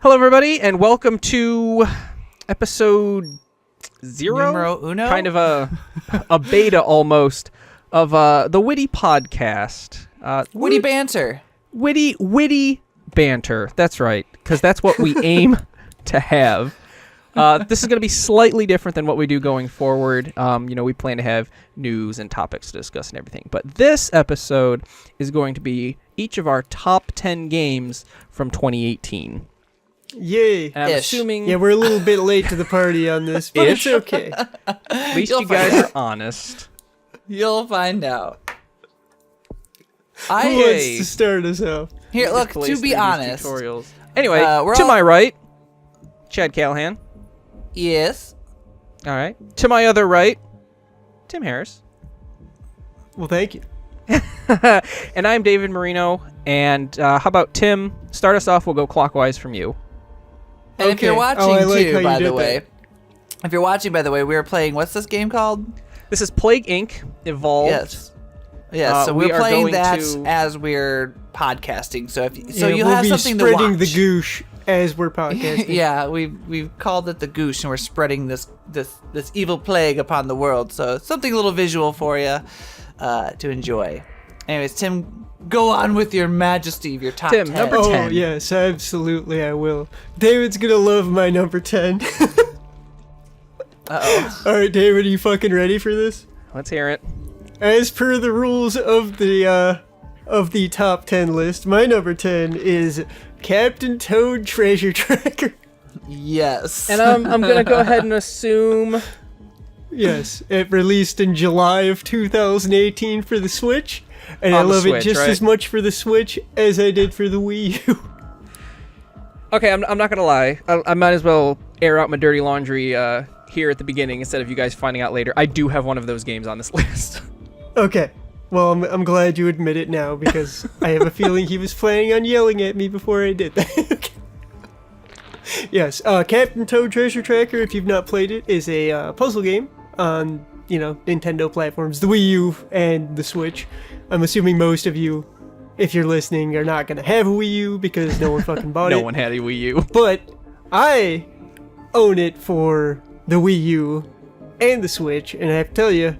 Hello, everybody, and welcome to episode 0? Numero uno? Kind of a beta almost of the WITY podcast. WITY Banter. WITY Banter. That's right, because that's what we aim to have. This is going to be slightly different than what we do going forward. We plan to have news and topics to discuss and everything. But this episode is going to be each of our top 10 games from 2018. Yay. And I'm assuming... Yeah, we're a little bit late to the party on this, but it's okay. At least you guys are honest. You'll find out. Who wants to start us off? Here, look, to be honest. Tutorials. Anyway, my right, Chad Callahan. Yes. All right. To my other right, Tim Harris. Well, thank you. And I'm David Marino. And how about Tim? Start us off. We'll go clockwise from you. And if you're watching, by the way, we were playing, what's this game called? This is Plague Inc. Evolved. Yes. So we're playing that as we're podcasting. So you'll have something to watch. We'll be spreading the goosh as we're podcasting. Yeah, we've called it the goosh, and we're spreading this evil plague upon the world. So something a little visual for you to enjoy. Anyways, Tim, go on with your majesty of your top 10. Number 10. Oh, yes, absolutely, I will. David's gonna love my number 10. Uh-oh. All right, David, are you fucking ready for this? Let's hear it. As per the rules of the top 10 list, my number 10 is Captain Toad Treasure Tracker. Yes. And I'm going to go ahead and assume... Yes, it released in July of 2018 for the Switch, and I love it just as much for the Switch as I did for the Wii U. Okay, I'm not going to lie. I might as well air out my dirty laundry here at the beginning instead of you guys finding out later. I do have one of those games on this list. Okay. Well, I'm glad you admit it now, because I have a feeling he was planning on yelling at me before I did that. Yes, Captain Toad Treasure Tracker, if you've not played it, is a puzzle game on, Nintendo platforms, the Wii U and the Switch. I'm assuming most of you, if you're listening, are not going to have a Wii U because no one fucking bought it. No one had a Wii U. But I own it for the Wii U and the Switch, and I have to tell you,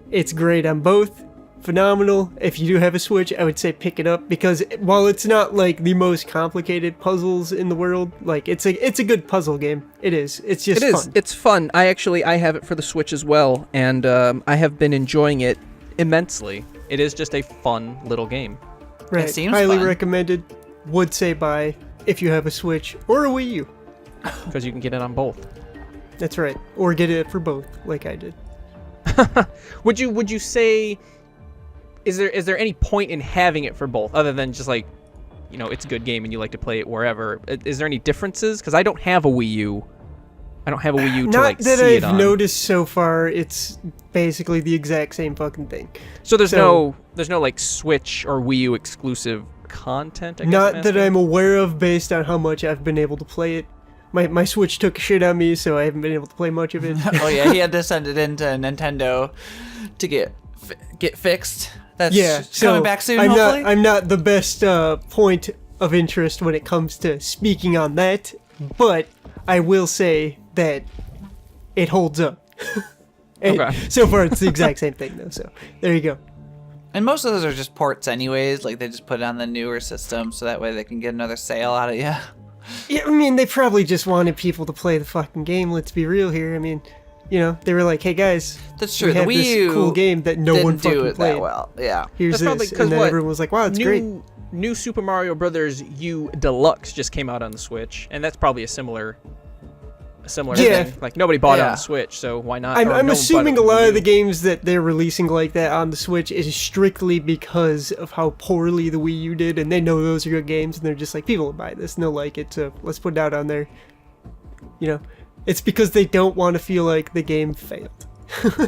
it's great on both. Phenomenal. If you do have a Switch, I would say pick it up, because while it's not like the most complicated puzzles in the world, like it's a good puzzle game. It is. It's just fun. It's fun. I have it for the Switch as well, and I have been enjoying it immensely. It is just a fun little game. Right. It seems highly fun. recommended. Would say buy if you have a Switch or a Wii U. Because you can get it on both. That's right. Or get it for both, like I did. Would you say, is there any point in having it for both other than just like, it's a good game and you like to play it wherever? Is there any differences? Because I don't have a Wii U. I don't have a Wii U to like see it on. Not that I've noticed so far. It's basically the exact same fucking thing. So there's no like Switch or Wii U exclusive content, I guess. Not that I'm aware of, based on how much I've been able to play it. My Switch took a shit on me, so I haven't been able to play much of it. Oh yeah, he had to send it into Nintendo to get fixed. That's coming back soon, hopefully. I'm not the best point of interest when it comes to speaking on that, but I will say that it holds up. Okay. So far, it's the exact same thing, though, so there you go. And most of those are just ports anyways, like they just put it on the newer system so that way they can get another sale out of you. Yeah, I mean, they probably just wanted people to play the fucking game, let's be real here. I mean, they were like, hey guys, that's true. We have the Wii this U cool game that no one fucking do it played. that well. Yeah. Here's That's this, and then everyone was like, wow, it's great. New Super Mario Brothers U Deluxe just came out on the Switch, and that's probably a similar thing. Like nobody bought it on the Switch, so why not? I'm assuming a lot of the games that they're releasing like that on the Switch is strictly because of how poorly the Wii U did, and they know those are good games, and they're just like, people will buy this, and they'll like it, so let's put it out on there. It's because they don't want to feel like the game failed.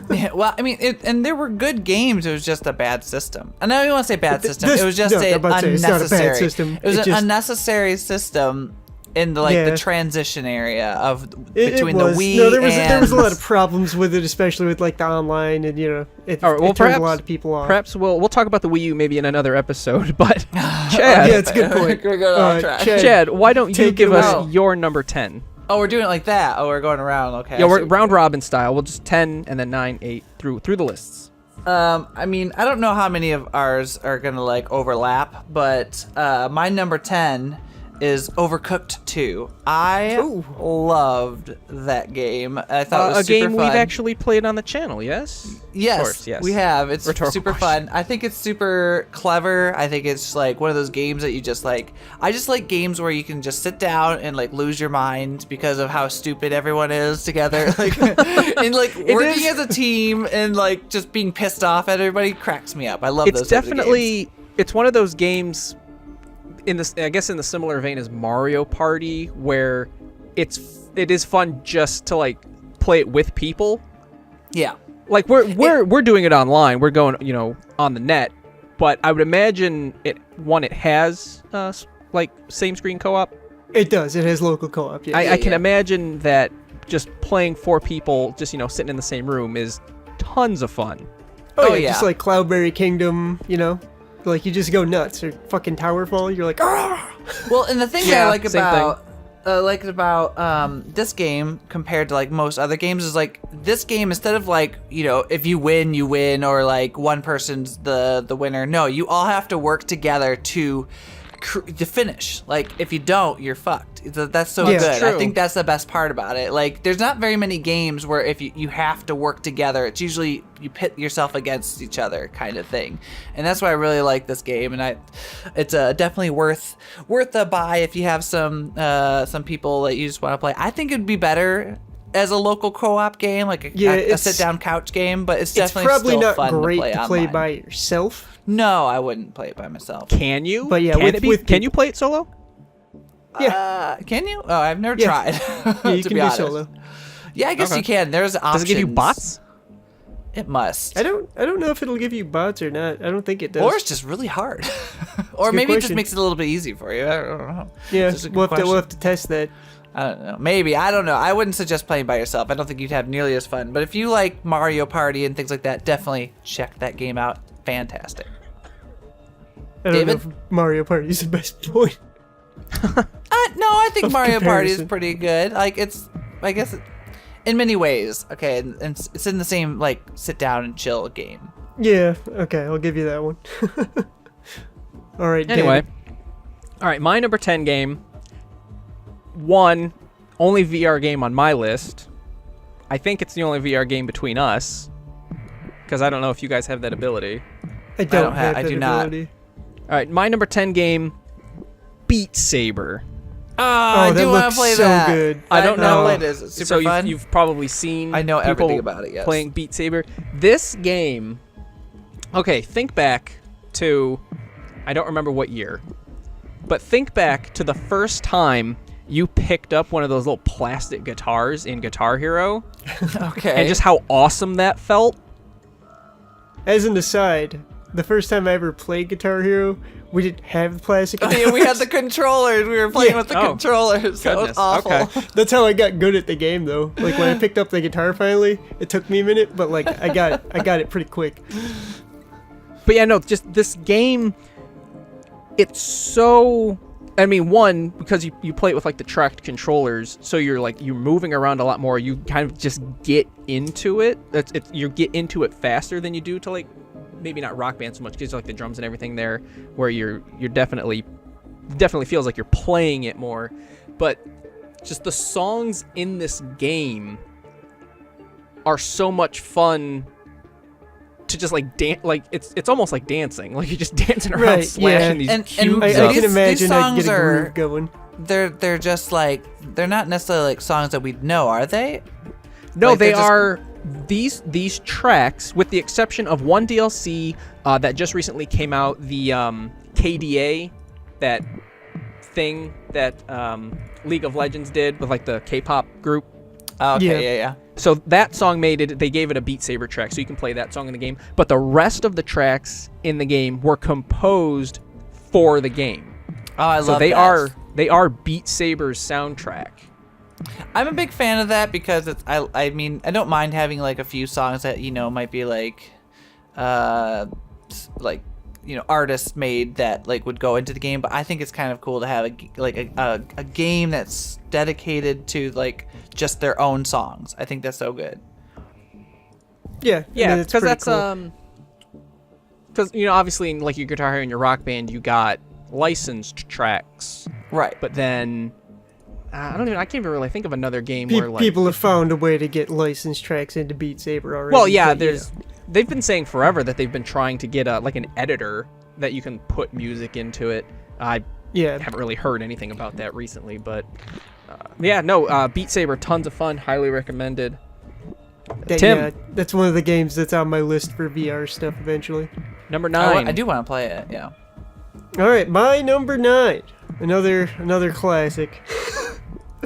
Yeah, well, I mean, and there were good games. It was just a bad system. And I don't even want to say bad system. It was just an unnecessary. It's not a bad system. It was an unnecessary system in the Yeah. the transition area of It between was. the Wii No, there and was a lot of problems with it, especially with like the online, and it, All right, well, it turned perhaps- a lot of people off. Perhaps we'll talk about the Wii U maybe in another episode. But Yeah, Chad, it's a good point. We're going off track. Chad, why don't you take give it us away. your number 10? Oh, we're doing it like that. Oh, we're going around. Okay. Yeah, I we're see. round robin style. We'll just 10 and then 9, 8 through the lists. I mean, I don't know how many of ours are gonna like overlap, but my number 10 is Overcooked 2. I loved that game. I thought it was a game super fun. we've actually played on the channel, yes? Yes, Of course, yes. we have. It's Rhetorical super question. fun. I think it's super clever. I think it's like one of those games that you just like. I just like games where you can just sit down and like lose your mind because of how stupid everyone is together. Like, and like working as a team and like just being pissed off at everybody cracks me up. I love It's those types of games. definitely it's one of those games in this, I guess, in the similar vein as Mario Party, where it is fun just to like play it with people. Yeah. Like we're doing it online. We're going, on the net, but I would imagine it has like same screen co-op. It does. It has local co-op. Yeah. I can imagine that just playing 4 people, just sitting in the same room, is tons of fun. oh yeah. just like Cloudberry Kingdom. Like you just go nuts, or fucking Towerfall. You're like, ah. Well, and the thing that Yeah, I like same about this game compared to like most other games is like this game, instead of like if you win you win, or like one person's the winner. No, you all have to work together to finish. Like if you don't, you're fucked. That's so Yeah, good. true. I think that's the best part about it. Like there's not very many games where if you have to work together, it's usually you pit yourself against each other kind of thing. And that's why I really like this game, and it's definitely worth a buy if you have some people that you just want to play. I think it'd be better as a local co-op game, like a sit-down couch game, but it's definitely probably still not fun great to play online. by yourself. No, I wouldn't play it by myself. Can you? But yeah, can you play it solo? Yeah. Can you? Oh, I've never Yeah. tried. Yeah, you to can be do honest. solo. Yeah, I guess Okay. you can. There's options. Does it give you bots? It must. I don't know if it'll give you bots or not. I don't think it does. Or it's just really hard. Or good maybe it just question. makes it a little bit easy for you. I don't know. Yeah, It's just a good we'll question. have to test that. I don't know. Maybe. I don't know. I wouldn't suggest playing by yourself. I don't think you'd have nearly as fun. But if you like Mario Party and things like that, definitely check that game out. Fantastic. I don't know David? if Mario Party is the best point. No, I think Of Mario Party is comparison. pretty good. Like I guess in many ways. Okay, and it's in the same like sit down and chill game. Yeah, okay, I'll give you that one. All right, Anyway, David. all right, my number 10 game. One, only VR game on my list. I think it's the only VR game between us, because I don't know if you guys have that ability. I don't don't have I that do not. ability. All right, my number 10 game, Beat Saber. Oh, I that do want looks to play so that. good. I don't know. It is. It's super So fun. you've probably seen I know people everything about it, yes. playing Beat Saber. This game, okay, think back to, I don't remember what year, but think back to the first time you picked up one of those little plastic guitars in Guitar Hero, Okay. and just how awesome that felt. As an aside, the first time I ever played Guitar Hero, we didn't have plastic Oh, guitars. yeah, we had the controllers. We were playing Yeah. with the Oh. controllers. That was Goodness. awful. Okay. That's how I got good at the game, though. Like when I picked up the guitar finally, it took me a minute, but like I got it pretty quick. But yeah, no, just this game, it's so, I mean, one, because you play it with like the tracked controllers, so you're moving around a lot more. You kind of just get into it. You get into it faster than you do to like, maybe not Rock Band so much, because like the drums and everything there, where you're definitely feels like you're playing it more. But just the songs in this game are so much fun to just like dance. Like it's almost like dancing. Like you're just dancing around, Right, slashing yeah. these And cubes I up. can These imagine I'd get songs a are- groove going. They're just like, they're not necessarily like songs that we'd know, are they? No, Like, they they're just- are these tracks, with the exception of one DLC that just recently came out, the KDA, that thing that League of Legends did with like the K-pop group. Oh, Yeah. okay, yeah. So that song they gave it a Beat Saber track, so you can play that song in the game. But the rest of the tracks in the game were composed for the game. Oh, I love So they that. are they are Beat Saber's soundtrack. I'm a big fan of that because it's. I mean, I don't mind having like a few songs that might be like artists made that like would go into the game, but I think it's kind of cool to have a game that's dedicated to like just their own songs. I think that's so good. Yeah, Yeah, because that's cool. because obviously in like your Guitar Hero and your Rock Band you got licensed tracks, Right. but then I can't even really think of another game where like People have found a way to get licensed tracks into Beat Saber already. well yeah but, they've been saying forever that they've been trying to get like an editor that you can put music into it. I haven't really heard anything about that recently, but Beat Saber, tons of fun, highly recommended. Tim. Yeah, that's one of the games that's on my list for VR stuff eventually. Number 9. I do want to play it. Yeah. All right, my number 9, another classic.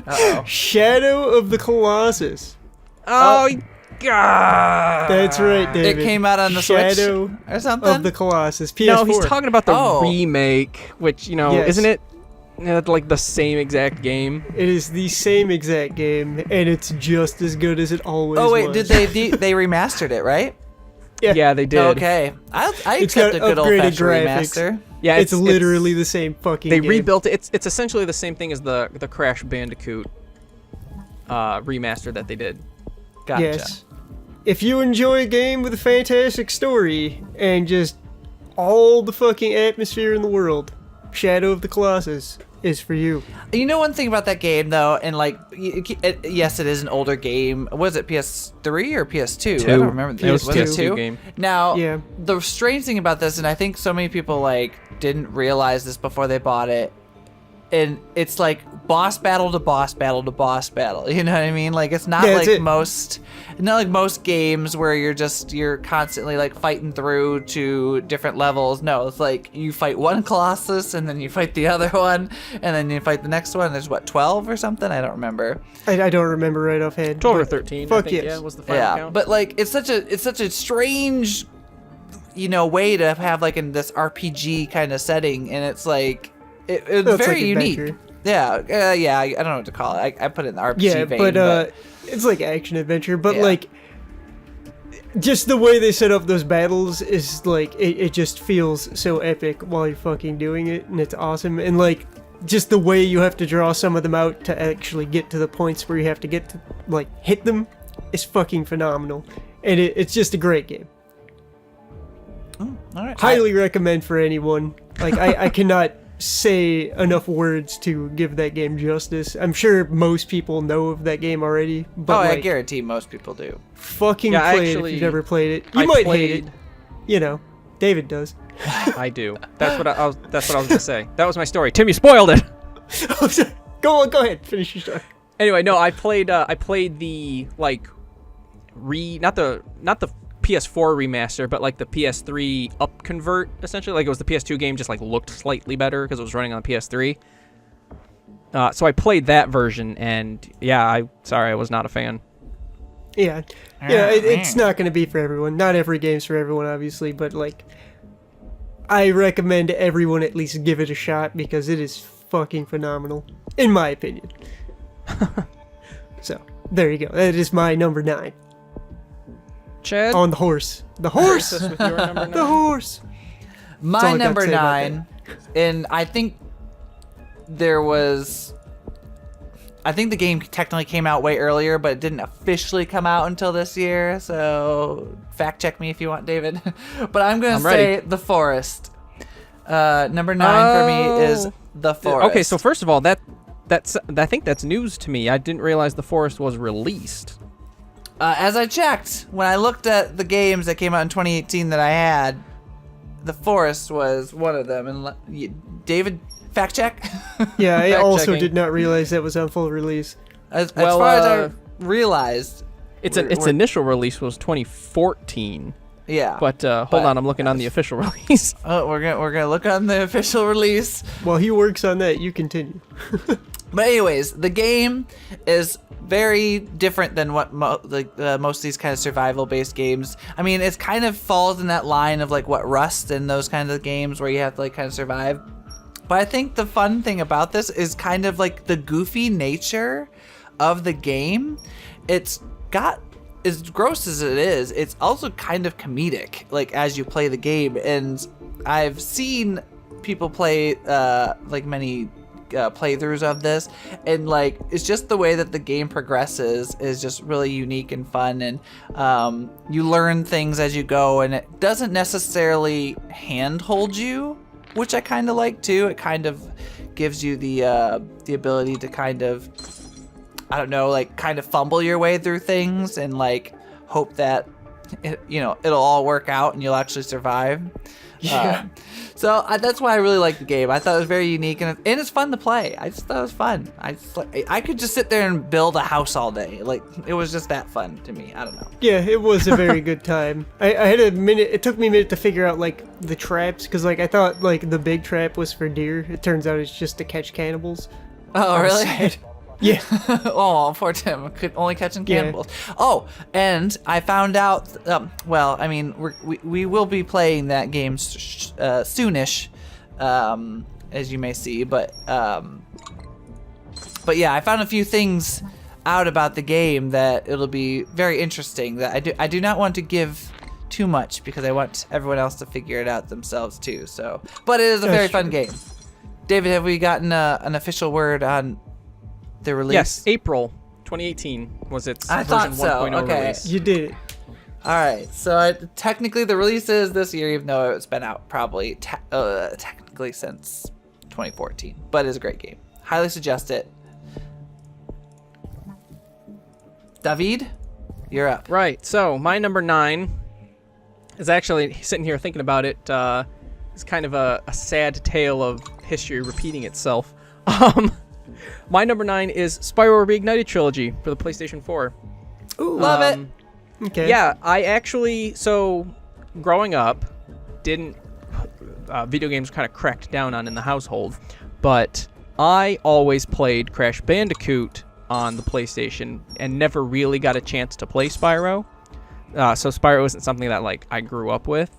Uh-oh. Shadow of the Colossus. Oh god, That's right, David. It came out on the Shadow Switch or something. of the Colossus. PS4. no, he's talking about the Oh. remake, which Yes. isn't it like the same exact game? It is the same exact game, and it's just as good as it always Oh wait, was. did they remastered it, right? Yeah, they did. Okay, I It's accept got a good old upgraded fashioned graphics. remaster. Yeah, it's literally the same fucking they game. rebuilt it. It's essentially the same thing as the Crash Bandicoot remaster that they did. Gotcha. Yes. If you enjoy a game with a fantastic story and just all the fucking atmosphere in the world, Shadow of the Colossus is for you. You know one thing about that game though, and like, yes, it is an older game. Was it PS3 or PS2? I don't remember. It was PS2. it PS2 game. Now, Yeah. the strange thing about this, and I think so many people like didn't realize this before they bought it, and it's like boss battle to boss battle to boss battle. You know what I mean? Like it's not Yeah, that's not like most games where you're constantly like fighting through to different levels. No, it's like you fight one Colossus and then you fight the other one and then you fight the next one. There's what, 12 or something? I don't remember. I don't remember right offhand. 12 or but 13. Fuck I think, yes. yeah, was the final Yeah, count. but like it's such a strange, way to have like in this RPG kind of setting, and it's like it's It's very like unique. adventure. Yeah, yeah. I don't know what to call it. I put it in the RPG Yeah, vein, but it's like action adventure, but Yeah. like just the way they set up those battles is like it just feels so epic while you're fucking doing it, and it's awesome. And like just the way you have to draw some of them out to actually get to the points where you have to get to like hit them is fucking phenomenal. And it's just a great game. all right. Highly recommend for anyone. Like I cannot say enough words to give that game justice. I'm sure most people know of that game already, but I like, guarantee most people do. fucking Yeah, play it if actually, you've never played it. You I might played, hate it. You know, David does. I do. That's what I was gonna say. That was my story. Tim, you spoiled it. I'm sorry. Go ahead, finish your story. Anyway, no, I played the like not the PS4 remaster, but like the PS3 up convert, essentially. Like it was the PS2 game, just like looked slightly better because it was running on the PS3. So I played that version, and yeah, I was not a fan. Yeah, it's not going to be for everyone. Not every game's for everyone, obviously, but like, I recommend everyone at least give it a shot because it is fucking phenomenal, in my opinion. So there you go. That is my number 9 Chad, on the horse. The horse. Grace us with your number The 9. horse. My all I got to number say about 9, and I think the game technically came out way earlier, but it didn't officially come out until this year. So fact check me if you want, David. But I'm gonna say ready. The Forest. Number 9 for me is The Forest. Okay, so first of all, I think that's news to me. I didn't realize The Forest was released. As I checked, when I looked at the games that came out in 2018 that I had, The Forest was one of them. And David, fact check. Yeah, I Fact also checking. did not realize that was on full release. As Well, far as I realized, Its we're- initial release was 2014, yeah. but hold on, I'm looking on the official release. Oh, we're gonna look on the official release. While he works on that, you continue. But anyways, the game is very different than what most of these kind of survival-based games. I mean, it kind of falls in that line of like what Rust and those kinds of games where you have to like kind of survive. But I think the fun thing about this is kind of like the goofy nature of the game. It's got, as gross as it is, it's also kind of comedic, like as you play the game. And I've seen people play like many playthroughs of this, and like it's just the way that the game progresses is just really unique and fun, and you learn things as you go, and it doesn't necessarily handhold you, which I kind of like too. It kind of gives you the ability to kind of, I don't know, like kind of fumble your way through things and like hope that it'll all work out and you'll actually survive. Yeah. So that's why I really like the game. I thought it was very unique, and it's fun to play. I just thought it was fun. I could just sit there and build a house all day. Like, it was just that fun to me. I don't know. Yeah, it was a very good time. I had a minute. It took me a minute to figure out like the traps, because like I thought like the big trap was for deer. It turns out it's just to catch cannibals. Oh, really? Yeah. Oh, poor Tim. Only catching cannibals. Yeah. Oh, and I found out. Well, I mean, we will be playing that game soonish, as you may see. But yeah, I found a few things out about the game that it'll be very interesting. That I do not want to give too much, because I want everyone else to figure it out themselves too. So, but it is a very fun game. David, have we gotten an official word on the release? Yes, April 2018 was its I version thought so. 1.0 Okay. release. You did it. All right, so technically the release is this year, even though it's been out probably technically since 2014. But it's a great game. Highly suggest it. David, you're up. Right, so my number 9 is actually, sitting here thinking about it, it's kind of a sad tale of history repeating itself. My number 9 is Spyro Reignited Trilogy for the PlayStation 4. Ooh, love it. Okay. Yeah, I actually, so growing up, didn't, video games were kind of cracked down on in the household, but I always played Crash Bandicoot on the PlayStation and never really got a chance to play Spyro. So Spyro isn't something that like I grew up with.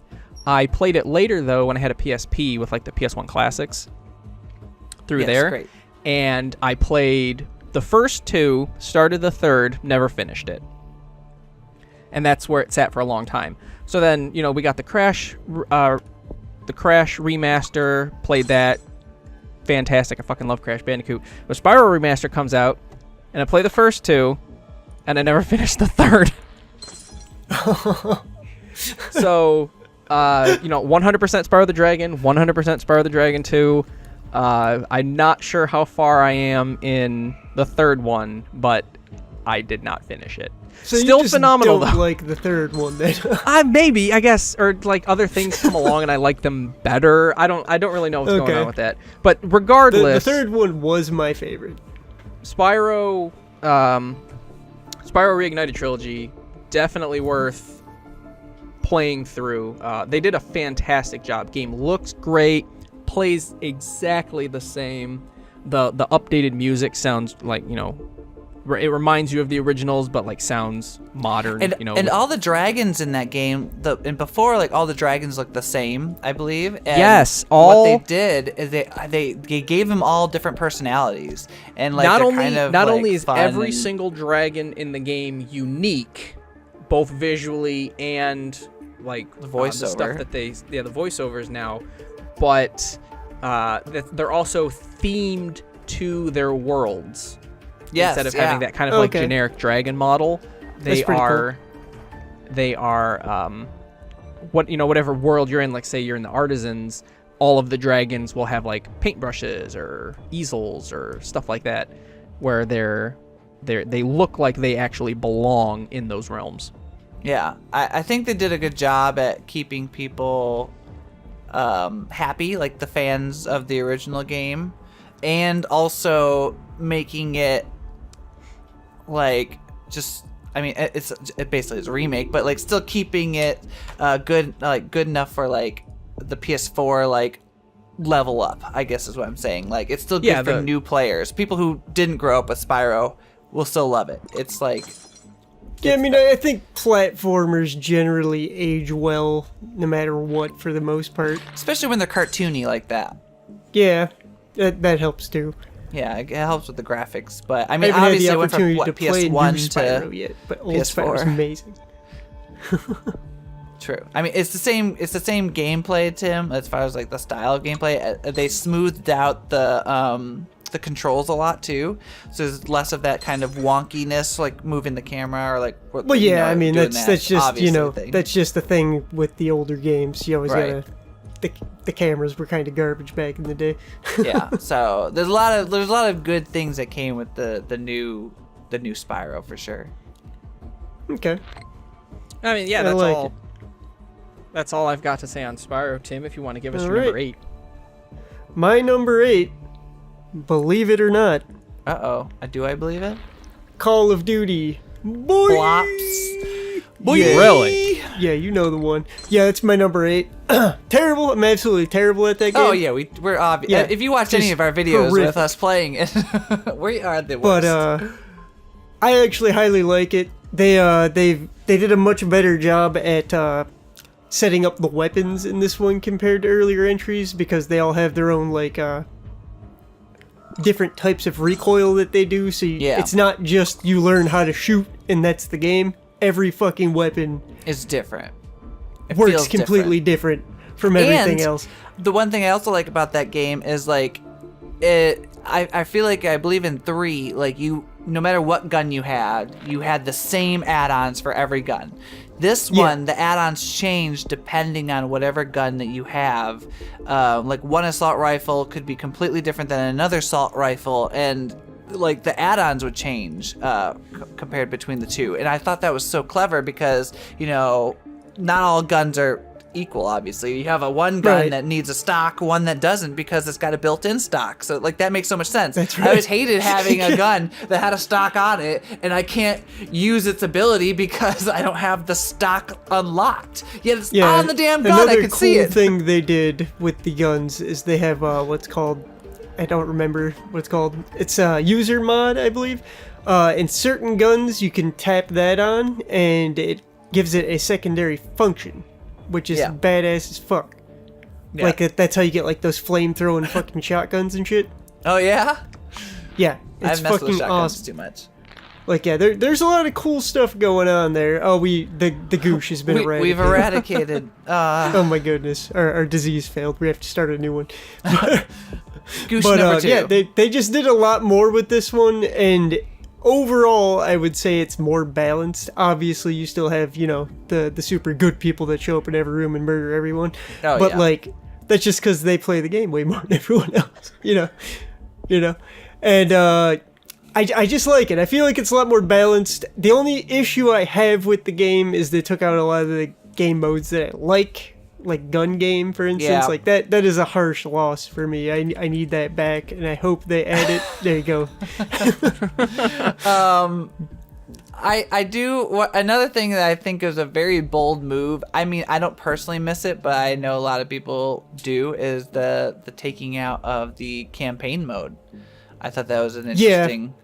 I played it later though when I had a PSP with like the PS1 classics through there. Great. And I played the first 2, started the third, never finished it. And that's where it sat for a long time. So then, we got the Crash remaster, played that. Fantastic. I fucking love Crash Bandicoot. But Spyro Remaster comes out, and I play the first 2, and I never finished the third. So, 100% Spyro the Dragon, 100% Spyro the Dragon 2. I'm not sure how far I am in the third one, but I did not finish it. So Still you just phenomenal don't though. Like the third one then? Maybe, I guess, or like other things come along and I like them better. I don't really know what's going on with that. But regardless, the third one was my favorite. Spyro Reignited Trilogy, definitely worth playing through. They did a fantastic job. Game looks great, plays exactly the same. The updated music sounds like, it reminds you of the originals, but like sounds modern. And all the dragons in that game, and before, like all the dragons look the same, I believe. And yes, what they did is they gave them all different personalities, and like not they're only is every single dragon in the game unique, both visually and like the voiceover, the stuff that the voiceovers now, but they're also themed to their worlds. Yes, instead of having that kind of like generic dragon model, they are whatever world you're in. Like say you're in the Artisans, all of the dragons will have like paintbrushes or easels or stuff like that, where they look like they actually belong in those realms. Yeah, I think they did a good job at keeping people happy, like the fans of the original game, and also making it like just, I mean, it basically is a remake, but like still keeping it good enough for like the PS4 like level up, I guess is what I'm saying. Like it's still good for new players. People who didn't grow up with Spyro will still love it. It's like, yeah, I mean, I think platformers generally age well no matter what for the most part. Especially when they're cartoony like that. Yeah, that helps too. Yeah, it helps with the graphics, but I I mean, haven't had obviously the it went from opportunity what, to play new PS1 Spyro to yet, but old PS4. Spyro's amazing. True. I mean, it's the same gameplay, Tim, as far as like the style of gameplay. They smoothed out the controls a lot too, so there's less of that kind of wonkiness, like moving the camera or like. Well, yeah, I mean doing that's that just obviously thing. that's just the thing with the older games. You always Right. the cameras were kind of garbage back in the day. Yeah. So there's a lot of good things that came with the new Spyro for sure. Okay. I mean, yeah, I that's like all. it. That's all I've got to say on Spyro, Tim. If you want to give us All your number right. 8. My number 8, believe it or not, Do I believe it? Call of Duty. Boy! Flops. Boy! Really? Yeah, you know the one. Yeah, that's my number 8. Terrible. I'm absolutely terrible at that game. Oh yeah, we're obvious. Yeah, If you watch any just of our videos horrific. with us playing it, we are the But worst. I actually highly like it. They did a much better job at setting up the weapons in this one compared to earlier entries, because they all have their own like different types of recoil that they do. So Yeah. it's not just you learn how to shoot and that's the game. Every fucking weapon It's different. It works feels completely different from everything And else. The one thing I also like about that game is like I feel like I believe in 3, like no matter what gun you had the same add-ons for every gun. This Yeah. one, the add-ons change depending on whatever gun that you have. Like one assault rifle could be completely different than another assault rifle, and like the add-ons would change compared between the two. And I thought that was so clever because, not all guns are equal, obviously. You have one gun Right. that needs a stock, one that doesn't, because it's got a built-in stock. So like that makes so much sense. That's I right. always hated having a gun that had a stock on it and I can't use its ability because I don't have the stock unlocked. Yet it's on the damn gun. Another I can cool see it. thing they did with the guns is they have what's called, I don't remember what it's called. It's a user mod, I believe. In certain guns, you can tap that on, and it gives it a secondary function, which is Yeah. badass as fuck. Yeah. Like that's how you get like those flame-throwing fucking shotguns and shit. Oh yeah? Yeah, I it's messed with fucking shotguns awesome. too much. Like yeah, there's a lot of cool stuff going on there. Oh, the goosh has been eradicated. We've eradicated Oh my goodness, our disease failed. We have to start a new one. Goose But number 2. yeah, they just did a lot more with this one, and overall, I would say it's more balanced. Obviously, you still have the super good people that show up in every room and murder everyone. Oh, But yeah. like that's just because they play the game way more than everyone else. And I just like it. I feel like it's a lot more balanced. The only issue I have with the game is they took out a lot of the game modes that I like gun game, for instance. Yeah. Like that is a harsh loss for me. I need that back, and I hope they add it. There you go. I do. Another thing that I think is a very bold move. I mean, I don't personally miss it, but I know a lot of people do. Is the taking out of the campaign mode. I thought that was an interesting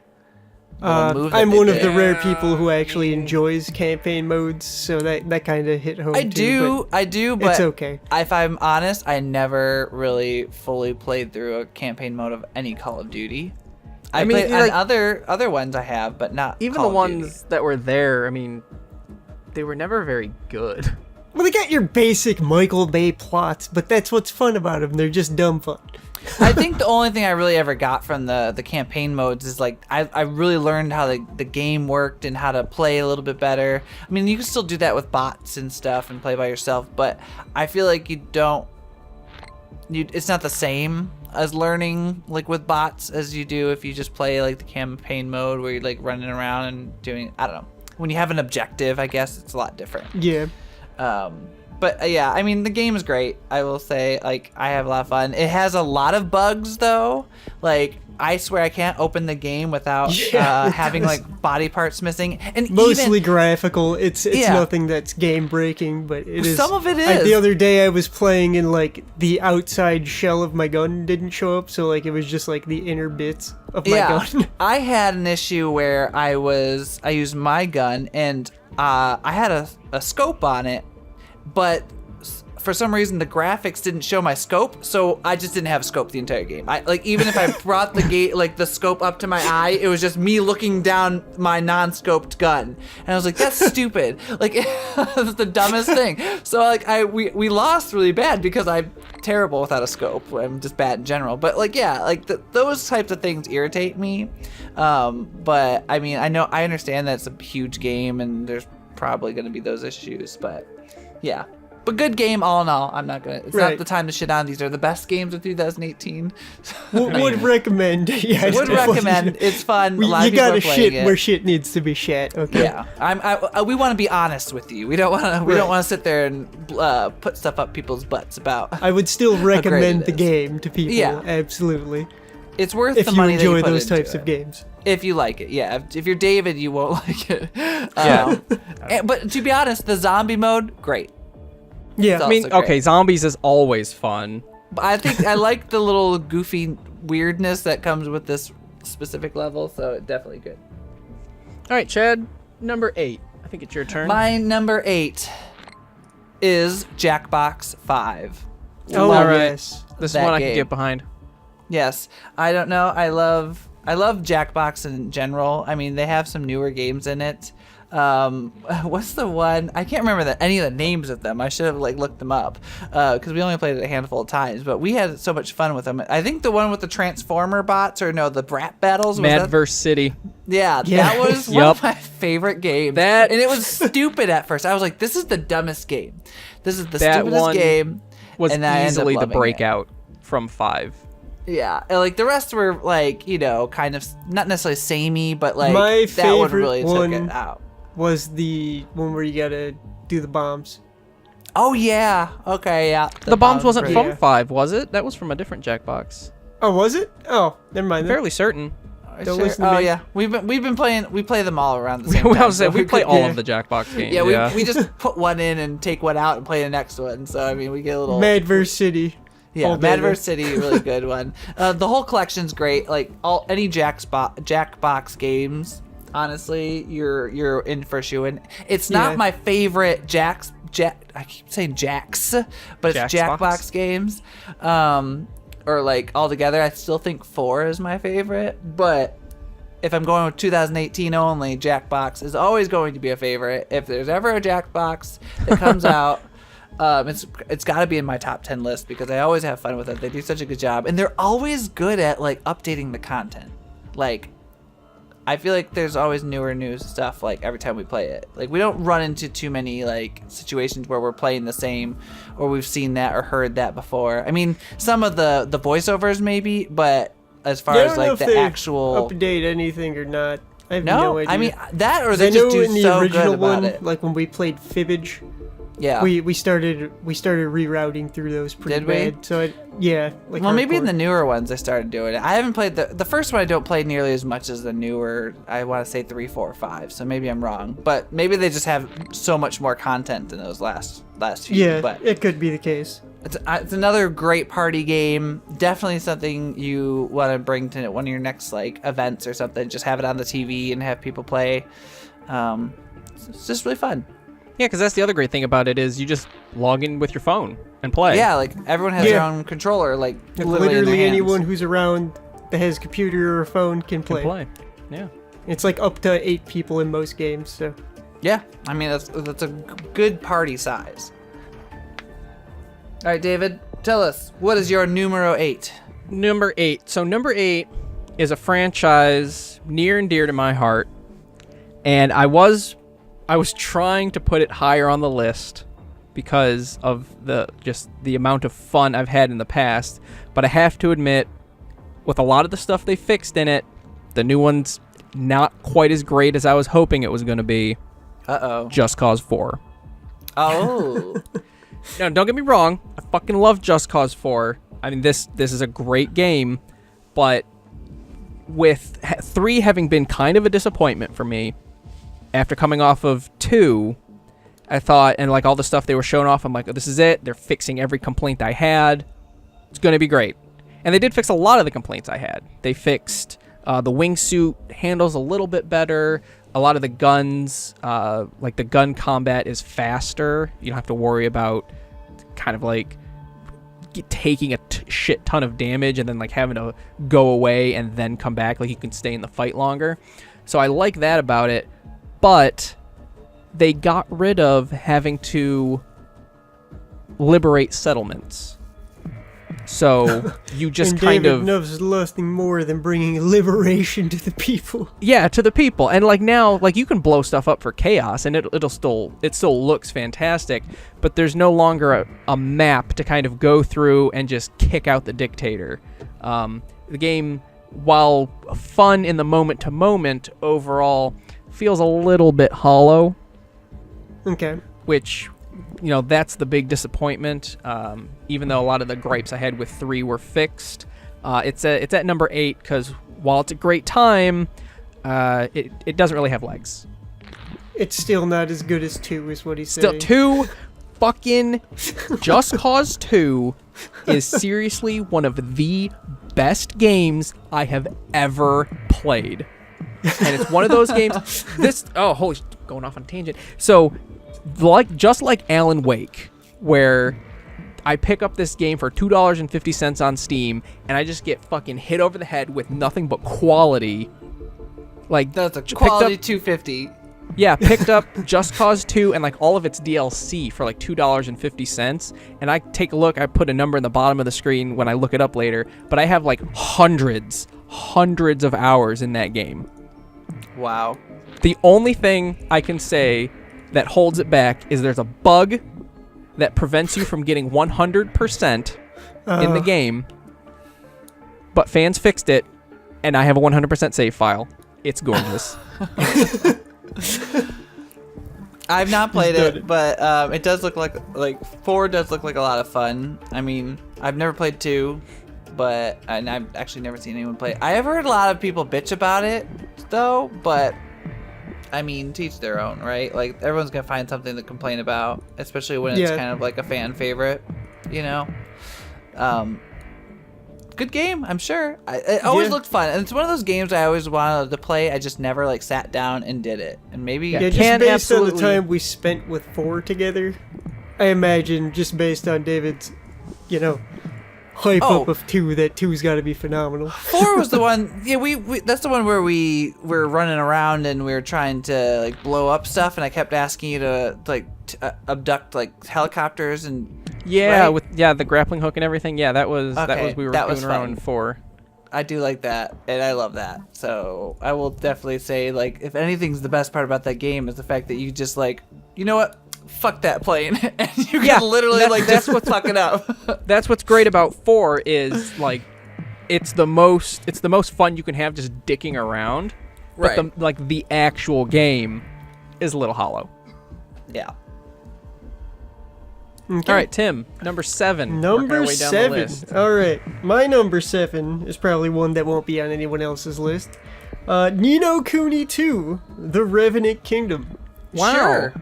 little move. that I'm they one of did. the rare people who actually enjoys campaign modes, so that kind of hit home. I too, do, but it's okay. if I'm honest, I never really fully played through a campaign mode of any Call of Duty. I mean, played like- on other ones I have, but not Even Call the of Duty. ones that were there, I mean, they were never very good. Well, they got your basic Michael Bay plots, but that's what's fun about them. They're just dumb fun. I think the only thing I really ever got from the campaign modes is like I really learned how the game worked and how to play a little bit better. I mean, you can still do that with bots and stuff and play by yourself, but I feel like it's not the same as learning like with bots as you do if you just play like the campaign mode where you're like running around and doing, I don't know. When you have an objective, I guess it's a lot different. Yeah. But yeah, I mean, the game is great. I will say, like, I have a lot of fun. It has a lot of bugs, though. Like, I swear I can't open the game without Yeah, it having, does. like, body parts missing. And Mostly even, graphical. It's Yeah. nothing that's game breaking, but it is. Some of it The is. other day I was playing and like the outside shell of my gun didn't show up, so like it was just like the inner bits of my yeah, gun. I had an issue where I used my gun and I had a scope on it, but for some reason the graphics didn't show my scope, so I just didn't have a scope the entire game. Even if I brought the scope up to my eye, it was just me looking down my non-scoped gun, and I was like, that's stupid. Like, that's the dumbest thing. So like we lost really bad because I'm terrible without a scope. I'm just bad in general. But like, yeah, like those types of things irritate me. But I mean, I understand that it's a huge game and there's probably going to be those issues, but yeah. But good game all in all. I'm not gonna. It's not the time to shit on. These are the best games of 2018. Would recommend. Yeah, would recommend. It's fun. You gotta shit where shit needs to be shat. Okay. Yeah. We want to be honest with you. We don't want to. We don't want to sit there and put stuff up people's butts about. I would still recommend the game to people. Yeah, absolutely. It's worth if the money you enjoy that you those types of games. If you like it, yeah. If you're David, you won't like it. Yeah. But to be honest, the zombie mode, great. Yeah, I mean, okay, zombies is always fun. But I think I like the little goofy weirdness that comes with this specific level, so definitely good. All right, Chad, number 8. I think it's your turn. My number 8 is Jackbox 5. Oh, all right. Yes. This is one I can get behind. Yes, I don't know. I love Jackbox in general. I mean, they have some newer games in it. What's the one? I can't remember any of the names of them. I should have looked them up because we only played it a handful of times. But we had so much fun with them. I think the one with the Transformer bots, or no, the Brat battles. Madverse City. Yeah, that was one of my favorite games. And it was stupid at first. I was like, this is the dumbest game. This is the stupidest game. Was easily the breakout from 5. Yeah, and the rest were kind of not necessarily samey, but my that one favorite really took it out. Was the one where you gotta do the bombs. Oh yeah, okay, yeah. The bombs wasn't from 5, was it? That was from a different Jackbox. Oh, was it? Oh, never mind. I'm fairly certain. Oh yeah, we've been playing. We play them all around the same time. I was saying, we play all of the Jackbox games. Yeah, we just put one in and take one out and play the next one. So I mean, we get a little Madverse City. Yeah, Madverse City, really good one. The whole collection's great. Any Jackbox games, honestly, you're in for shooing. It's not my favorite I keep saying Jacks, but it's Jackbox games. Or altogether, I still think 4 is my favorite. But if I'm going with 2018 only, Jackbox is always going to be a favorite. If there's ever a Jackbox that comes out. It's got to be in my top 10 list because I always have fun with it. They do such a good job, and they're always good at updating the content. I feel like there's always new stuff every time we play it. We don't run into too many situations where we're playing the same or we've seen that or heard that before. I mean, some of the voiceovers maybe, but as far as the actual update anything or not, I have no idea. I mean that, or they just do so good about it. Like when we played Fibbage. Yeah, we started rerouting through those pretty bad. So maybe in the newer ones I started doing it. I haven't played the first one. I don't play nearly as much as the newer. I want to say 3, 4, 5. So maybe I'm wrong, but maybe they just have so much more content than those last few. Yeah, but it could be the case. It's another great party game. Definitely something you want to bring to one of your next events or something. Just have it on the TV and have people play. It's just really fun. Yeah, because that's the other great thing about it is you just log in with your phone and play. Yeah, everyone has their own controller, literally anyone who's around that has a computer or a phone can play. Yeah. It's up to 8 people in most games, so. Yeah, I mean that's a good party size. All right, David, tell us, what is your numero 8? Number 8. So number 8 is a franchise near and dear to my heart, and I was trying to put it higher on the list because of the amount of fun I've had in the past, but I have to admit, with a lot of the stuff they fixed in it, the new one's not quite as great as I was hoping it was going to be. Just Cause 4. Oh. No, don't get me wrong. I fucking love Just Cause 4. I mean, this is a great game, but with 3 having been kind of a disappointment for me, after coming off of 2, I thought, and all the stuff they were showing off, I'm like, oh, this is it. They're fixing every complaint I had. It's going to be great. And they did fix a lot of the complaints I had. They fixed the wingsuit handles a little bit better. A lot of the guns, the gun combat is faster. You don't have to worry about kind of like taking a shit ton of damage and then like having to go away and then come back. Like you can stay in the fight longer. So I like that about it. But they got rid of having to liberate settlements. So you just and kind David of loves nothing more than bringing liberation to the people. Yeah, to the people. And like now, like you can blow stuff up for chaos and it still looks fantastic, but there's no longer a map to kind of go through and just kick out the dictator. The game, while fun in the moment to moment, overall feels a little bit hollow. Okay. Which, you know, that's the big disappointment. Even though a lot of the gripes I had with 3 were fixed, it's at number 8 because while it's a great time, it doesn't really have legs. It's still not as good as 2, is what he's Still, saying. 2 fucking Just Cause 2 is seriously one of the best games I have ever played. And it's one of those games. Going off on a tangent. So, just like Alan Wake, where I pick up this game for $2.50 on Steam, and I just get fucking hit over the head with nothing but quality. Like That's a quality $2.50. Yeah, picked up Just Cause 2 and like all of its DLC for like $2.50. And I take a look, I put a number in the bottom of the screen when I look it up later, but I have like hundreds of hours in that game. Wow. The only thing I can say that holds it back is there's a bug that prevents you from getting 100% in the game, but fans fixed it, and I have a 100% save file. It's gorgeous. I've not played it, but it does look like 4 does look like a lot of fun. I mean, I've never played 2, and I've actually never seen anyone play it. I have heard a lot of people bitch about it, though, but I mean, teach their own, right? Like, everyone's gonna find something to complain about, especially when it's kind of like a fan favorite, you know? Good game, I'm sure. It always looked fun, and it's one of those games I always wanted to play. I just never like sat down and did it, and maybe just based on the time we spent with 4 together, I imagine just based on David's, hype up of 2, that 2's got to be phenomenal. 4 was the one. Yeah, we that's the one where we were running around and we were trying to like blow up stuff, and I kept asking you to like abduct like helicopters and. Yeah, right? with the grappling hook and everything. Yeah, that was we were doing around 4. I do like that, and I love that. So I will definitely say, like, if anything's the best part about that game is the fact that you just like, you know what, fuck that plane, and you can literally just fuck it up. That's what's great about 4 is like, it's the most fun you can have just dicking around. Right. But the actual game is a little hollow. Yeah. Okay. All right, Tim, number 7. Number Working our way down the 7. list. All right. My number 7 is probably one that won't be on anyone else's list. Ni no Kuni 2, The Revenant Kingdom. Wow. Sure.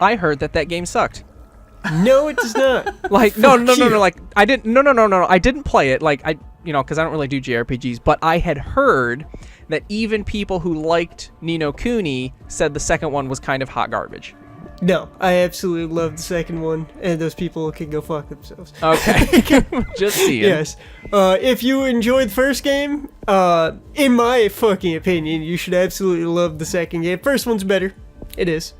I heard that game sucked. No, it does not. Like, no. you. Like, I didn't. No. I didn't play it. Like, because I don't really do JRPGs. But I had heard that even people who liked Ni no Kuni said the second one was kind of hot garbage. No, I absolutely love the second one, and those people can go fuck themselves. Okay. Just seeing. Yes. If you enjoyed the first game, in my fucking opinion, you should absolutely love the second game. First one's better. It is.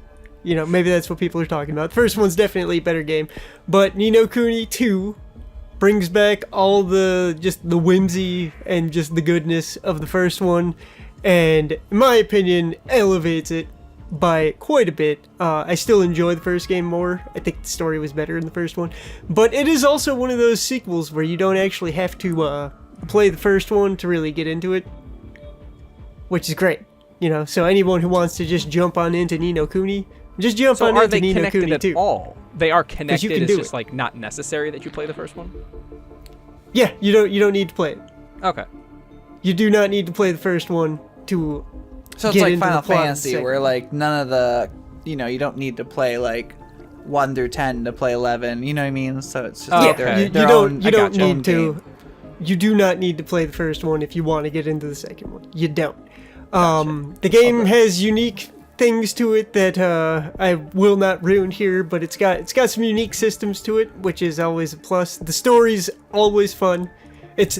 Maybe that's what people are talking about. The first one's definitely a better game. But Ni no Kuni 2 brings back all the whimsy and just the goodness of the first one, and in my opinion, elevates it by quite a bit. I still enjoy the first game more. I think the story was better in the first one. But it is also one of those sequels where you don't actually have to play the first one to really get into it, which is great. So anyone who wants to just jump on into Ni no Kuni, just jump on into Ni no Kuni 2. All? They are connected. It's just it. like not necessary that you play the first one. Yeah, you don't need to play it. Okay. You do not need to play the first one to So it's get like into Final the plot of the Fantasy, second. where like none of the, you don't need to play like 1 through 10 to play 11. You know what I mean? So it's just Oh, like okay. you their don't own, you don't own need to. game. You do not need to play the first one if you want to get into the second one. You don't. The game has unique things to it that I will not ruin here, but it's got some unique systems to it, which is always a plus. The story's always fun. It's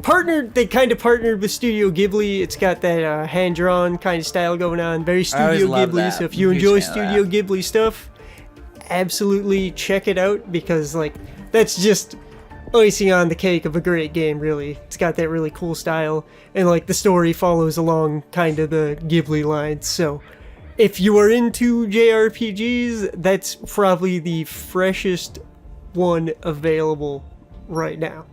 partnered. They kind of partnered with Studio Ghibli. It's got that hand-drawn kind of style going on, very Studio Ghibli. So if you enjoy Studio Ghibli stuff, absolutely check it out, because like that's just icing on the cake of a great game, really. It's got that really cool style, and like the story follows along kind of the Ghibli lines. So if you are into JRPGs, that's probably the freshest one available right now.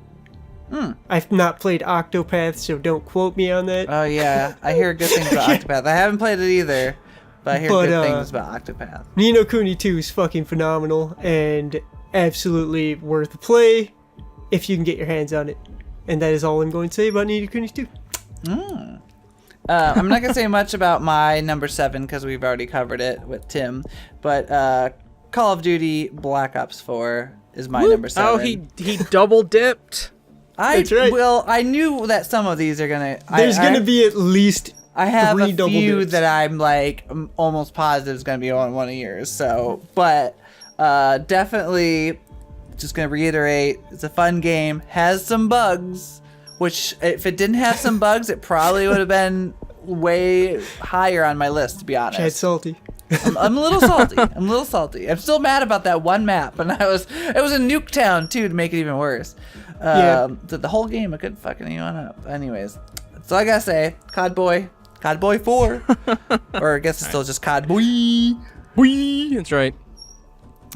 I've not played Octopath, so don't quote me on that. Oh yeah, I hear good things about Octopath. I haven't played it either, but I hear good things about Octopath. Ni no Kuni 2 is fucking phenomenal and absolutely worth a play if you can get your hands on it. And that is all I'm going to say about Ni no Kuni 2. I'm not gonna say much about my number 7 because we've already covered it with Tim, but Call of Duty Black Ops 4 is my number 7. Oh, he double dipped. That's right. Well, I knew that some of these are gonna. There's gonna be at least I have 3 a double few dips. that I'm almost positive is gonna be on one of yours. So, but definitely, just gonna reiterate, it's a fun game. Has some bugs, which if it didn't have some bugs, it probably would have been way higher on my list. To be honest, Chad Salty. I'm a little salty. I'm still mad about that one map, and it was in Nuketown too, to make it even worse. The whole game I couldn't fucking even up. Anyways, that's all I gotta say. COD Boy 4, or I guess it's still just COD Boy. Whee! That's right.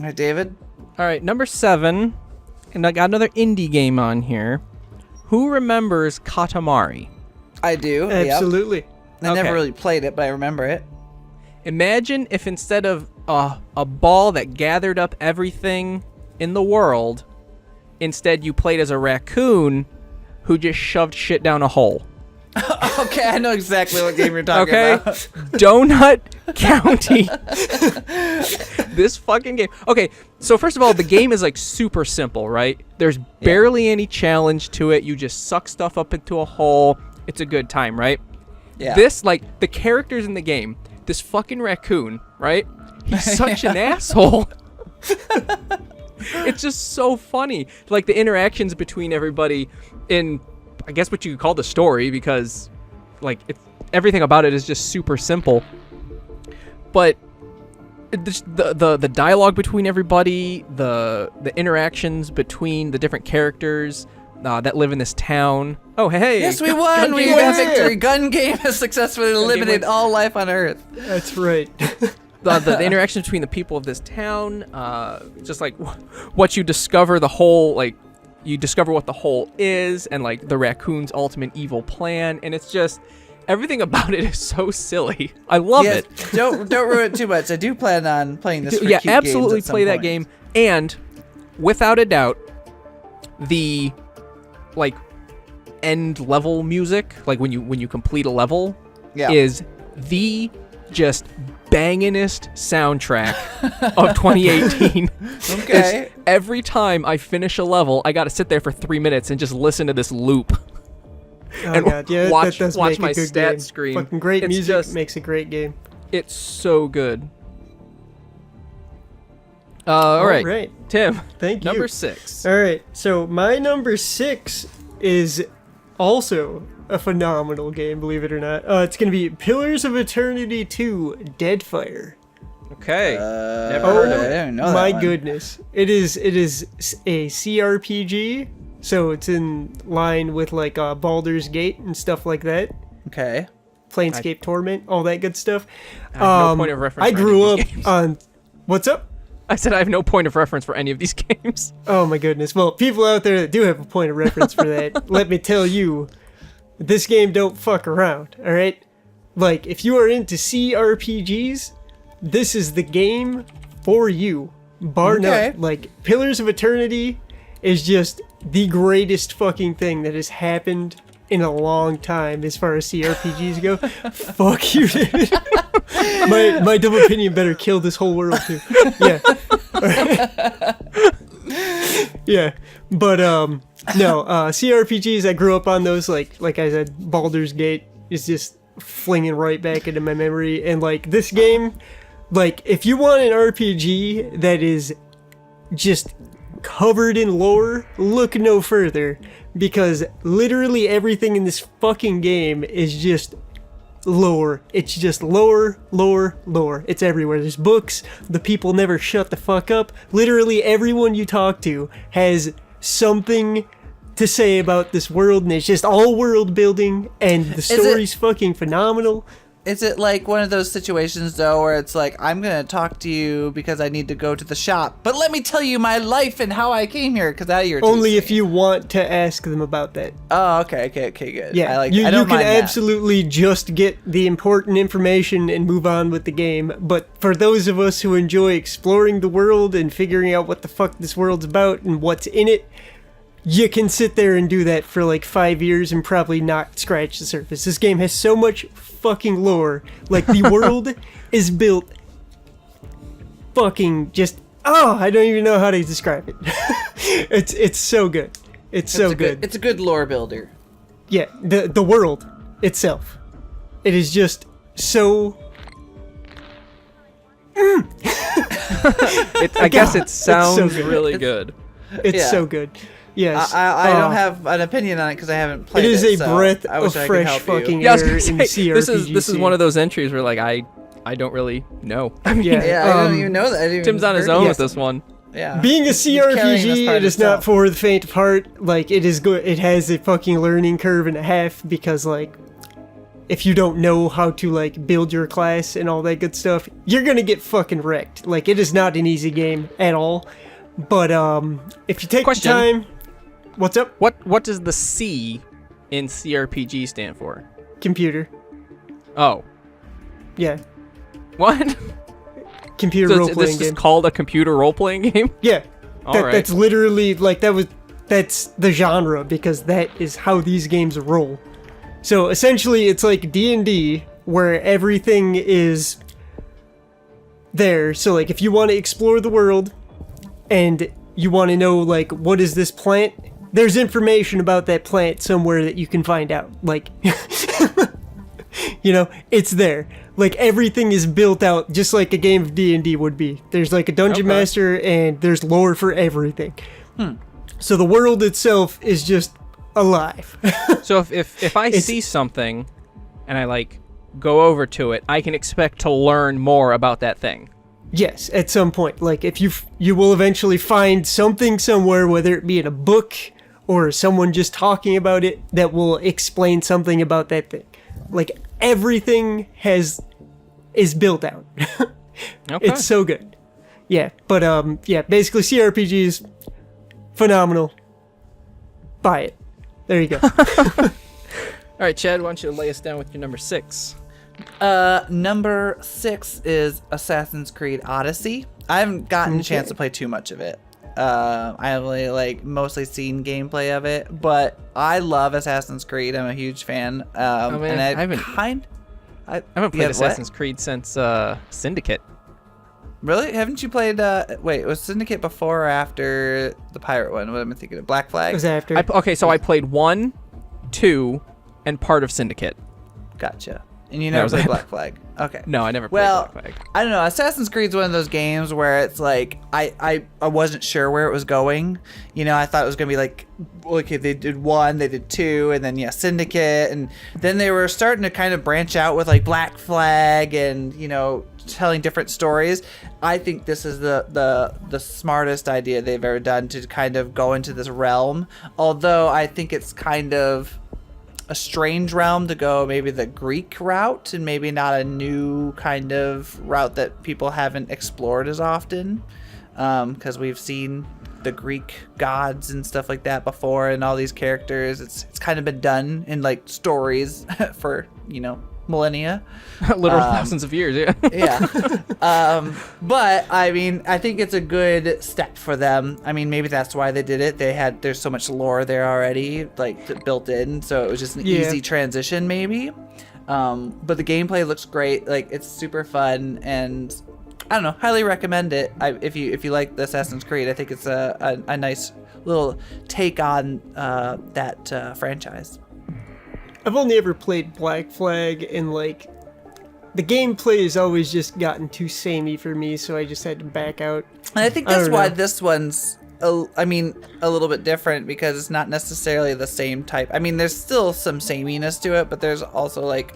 All right, David. All right, number 7, and I got another indie game on here. Who remembers Katamari? I do. Absolutely. Yep. I never Okay. really played it, but I remember it. Imagine if instead of a ball that gathered up everything in the world, instead you played as a raccoon who just shoved shit down a hole. Okay, I know exactly what game you're talking Okay? about. Donut County. This fucking game. Okay, so first of all, the game is like super simple, right? There's barely any challenge to it. You just suck stuff up into a hole. It's a good time, right? Yeah. This, like, the characters in the game, this fucking raccoon, right? He's such an asshole. It's just so funny. Like, the interactions between everybody in, I guess what you could call the story, because, like, everything about it is just super simple. But the dialogue between everybody, the interactions between the different characters that live in this town. Oh, hey. Yes, we won. We got victory. Gun game has successfully eliminated all life on Earth. That's right. The interactions between the people of this town, just like what you discover the whole, like, you discover what the whole is, and like the raccoon's ultimate evil plan, and it's just everything about it is so silly. I love it. Don't ruin it too much. I do plan on playing this. For Yeah, cute absolutely games at some play that point. game, and without a doubt, the like end level music, like when you complete a level, is the just banginest soundtrack of 2018. Okay. It's every time I finish a level, I got to sit there for 3 minutes and just listen to this loop. Oh And god, yeah, watch that does make my a good stat game. screen. Fucking great It's music just- makes a great game. It's so good. All right, Tim. Thank you. Number 6. All right, so my number 6 is also a phenomenal game, believe it or not. It's going to be Pillars of Eternity 2 Deadfire. Okay. Never Oh heard of I it. didn't know that my one. goodness. It is a CRPG, so it's in line with like Baldur's Gate and stuff like that. Okay. Planescape Torment, all that good stuff. I have no point of reference I for any grew of up these games. on... What's up? I said I have no point of reference for any of these games. Oh my goodness. Well, people out there that do have a point of reference for that, let me tell you, this game don't fuck around, alright? Like, if you are into CRPGs, this is the game for you. Bar Okay. none. Like, Pillars of Eternity is just the greatest fucking thing that has happened in a long time as far as CRPGs go. Fuck you, David. my dumb opinion better kill this whole world too. Yeah. Yeah. But no, CRPGs, I grew up on those, like I said, Baldur's Gate is just flinging right back into my memory. And like this game, like if you want an RPG that is just covered in lore, look no further, because literally everything in this fucking game is just lore. It's just lore, lore, lore. It's everywhere. There's books. The people never shut the fuck up. Literally everyone you talk to has something to say about this world, and it's just all world building, and the story's fucking phenomenal. Is it like one of those situations, though, where it's like, I'm going to talk to you because I need to go to the shop, but let me tell you my life and how I came here, because that irritates Only me. if you want to ask them about that. Oh, okay, good. Yeah, I you don't can mind that. absolutely just get the important information and move on with the game, but for those of us who enjoy exploring the world and figuring out what the fuck this world's about and what's in it, you can sit there and do that for like 5 years and probably not scratch the surface. This game has so much fucking lore. Like, the world is built fucking just... Oh, I don't even know how to describe it. It's so good. It's so good. It's a good lore builder. Yeah, the world itself. It is just so... I guess it sounds good. really good. It's Yeah. so good. Yes. I don't have an opinion on it because I haven't played It it. is a so breath I of wish I could fresh help you. fucking Yeah, I was air gonna in say, CRPG. this is one of those entries where like I don't really know. I mean, Yeah. Yeah, I don't even know that. I didn't Tim's even on his heard own of with it. this one. Yeah. Being a He's carrying this CRPG, part it is not himself. for the faint of heart. Like, it is good. It has a fucking learning curve and a half, because like, if you don't know how to like build your class and all that good stuff, you're gonna get fucking wrecked. Like, it is not an easy game at all. But if you take Question. the time, what's up? What does the C in CRPG stand for? Computer. Oh, Yeah, what? computer So role this playing is game. called a computer role playing game? Yeah, All right. that's literally like that's the genre, because that is how these games roll. So essentially, it's like D&D, where everything is there. So like, if you want to explore the world and you want to know like, what is this plant, there's information about that plant somewhere that you can find out. Like, you know, it's there. Like, everything is built out just like a game of D&D would be. There's like a dungeon Okay. master, and there's lore for everything. So the world itself is just alive. So if I see something and I like go over to it, I can expect to learn more about that thing. Yes, at some point. Like, if you will eventually find something somewhere, whether it be in a book or someone just talking about it, that will explain something about that thing. Like, everything is built out. Okay. It's so good. Yeah, but yeah, basically CRPGs, phenomenal. Buy it. There you go. All right, Chad, why don't you lay us down with your number 6? Number 6 is Assassin's Creed Odyssey. I haven't gotten a chance to play too much of it. I have only like mostly seen gameplay of it, but I love Assassin's Creed. I'm a huge fan. man, and I haven't played yeah, Assassin's Creed since Syndicate. Really? Haven't you played? Wait, was Syndicate before or after the pirate one? What am I thinking of? Black Flag. It was after. Okay, so I played 1, 2, and part of Syndicate. Gotcha. And you That never was played it. Black Flag. Okay. No, I never played Well, Black Flag. I don't know. Assassin's Creed's one of those games where it's like I wasn't sure where it was going. You know, I thought it was gonna be like, okay, they did 1, they did 2, and then Syndicate, and then they were starting to kind of branch out with like Black Flag and, you know, telling different stories. I think this is the smartest idea they've ever done to kind of go into this realm. Although I think it's kind of a strange realm to go maybe the Greek route, and maybe not a new kind of route that people haven't explored as often, because we've seen the Greek gods and stuff like that before, and all these characters. It's kind of been done in like stories for, you know, millennia. Literal thousands of years, yeah. Yeah. But I mean, I think it's a good step for them. I mean, maybe that's why they did it. There's so much lore there already, like built in, so it was just an easy transition, maybe. But the gameplay looks great. Like, it's super fun, and I don't know, highly recommend it. If you like the Assassin's Creed, I think it's a nice little take on that franchise. I've only ever played Black Flag, and like the gameplay has always just gotten too samey for me, so I just had to back out. And I think that's why this one's, a little bit different, because it's not necessarily the same type. I mean, there's still some sameness to it, but there's also like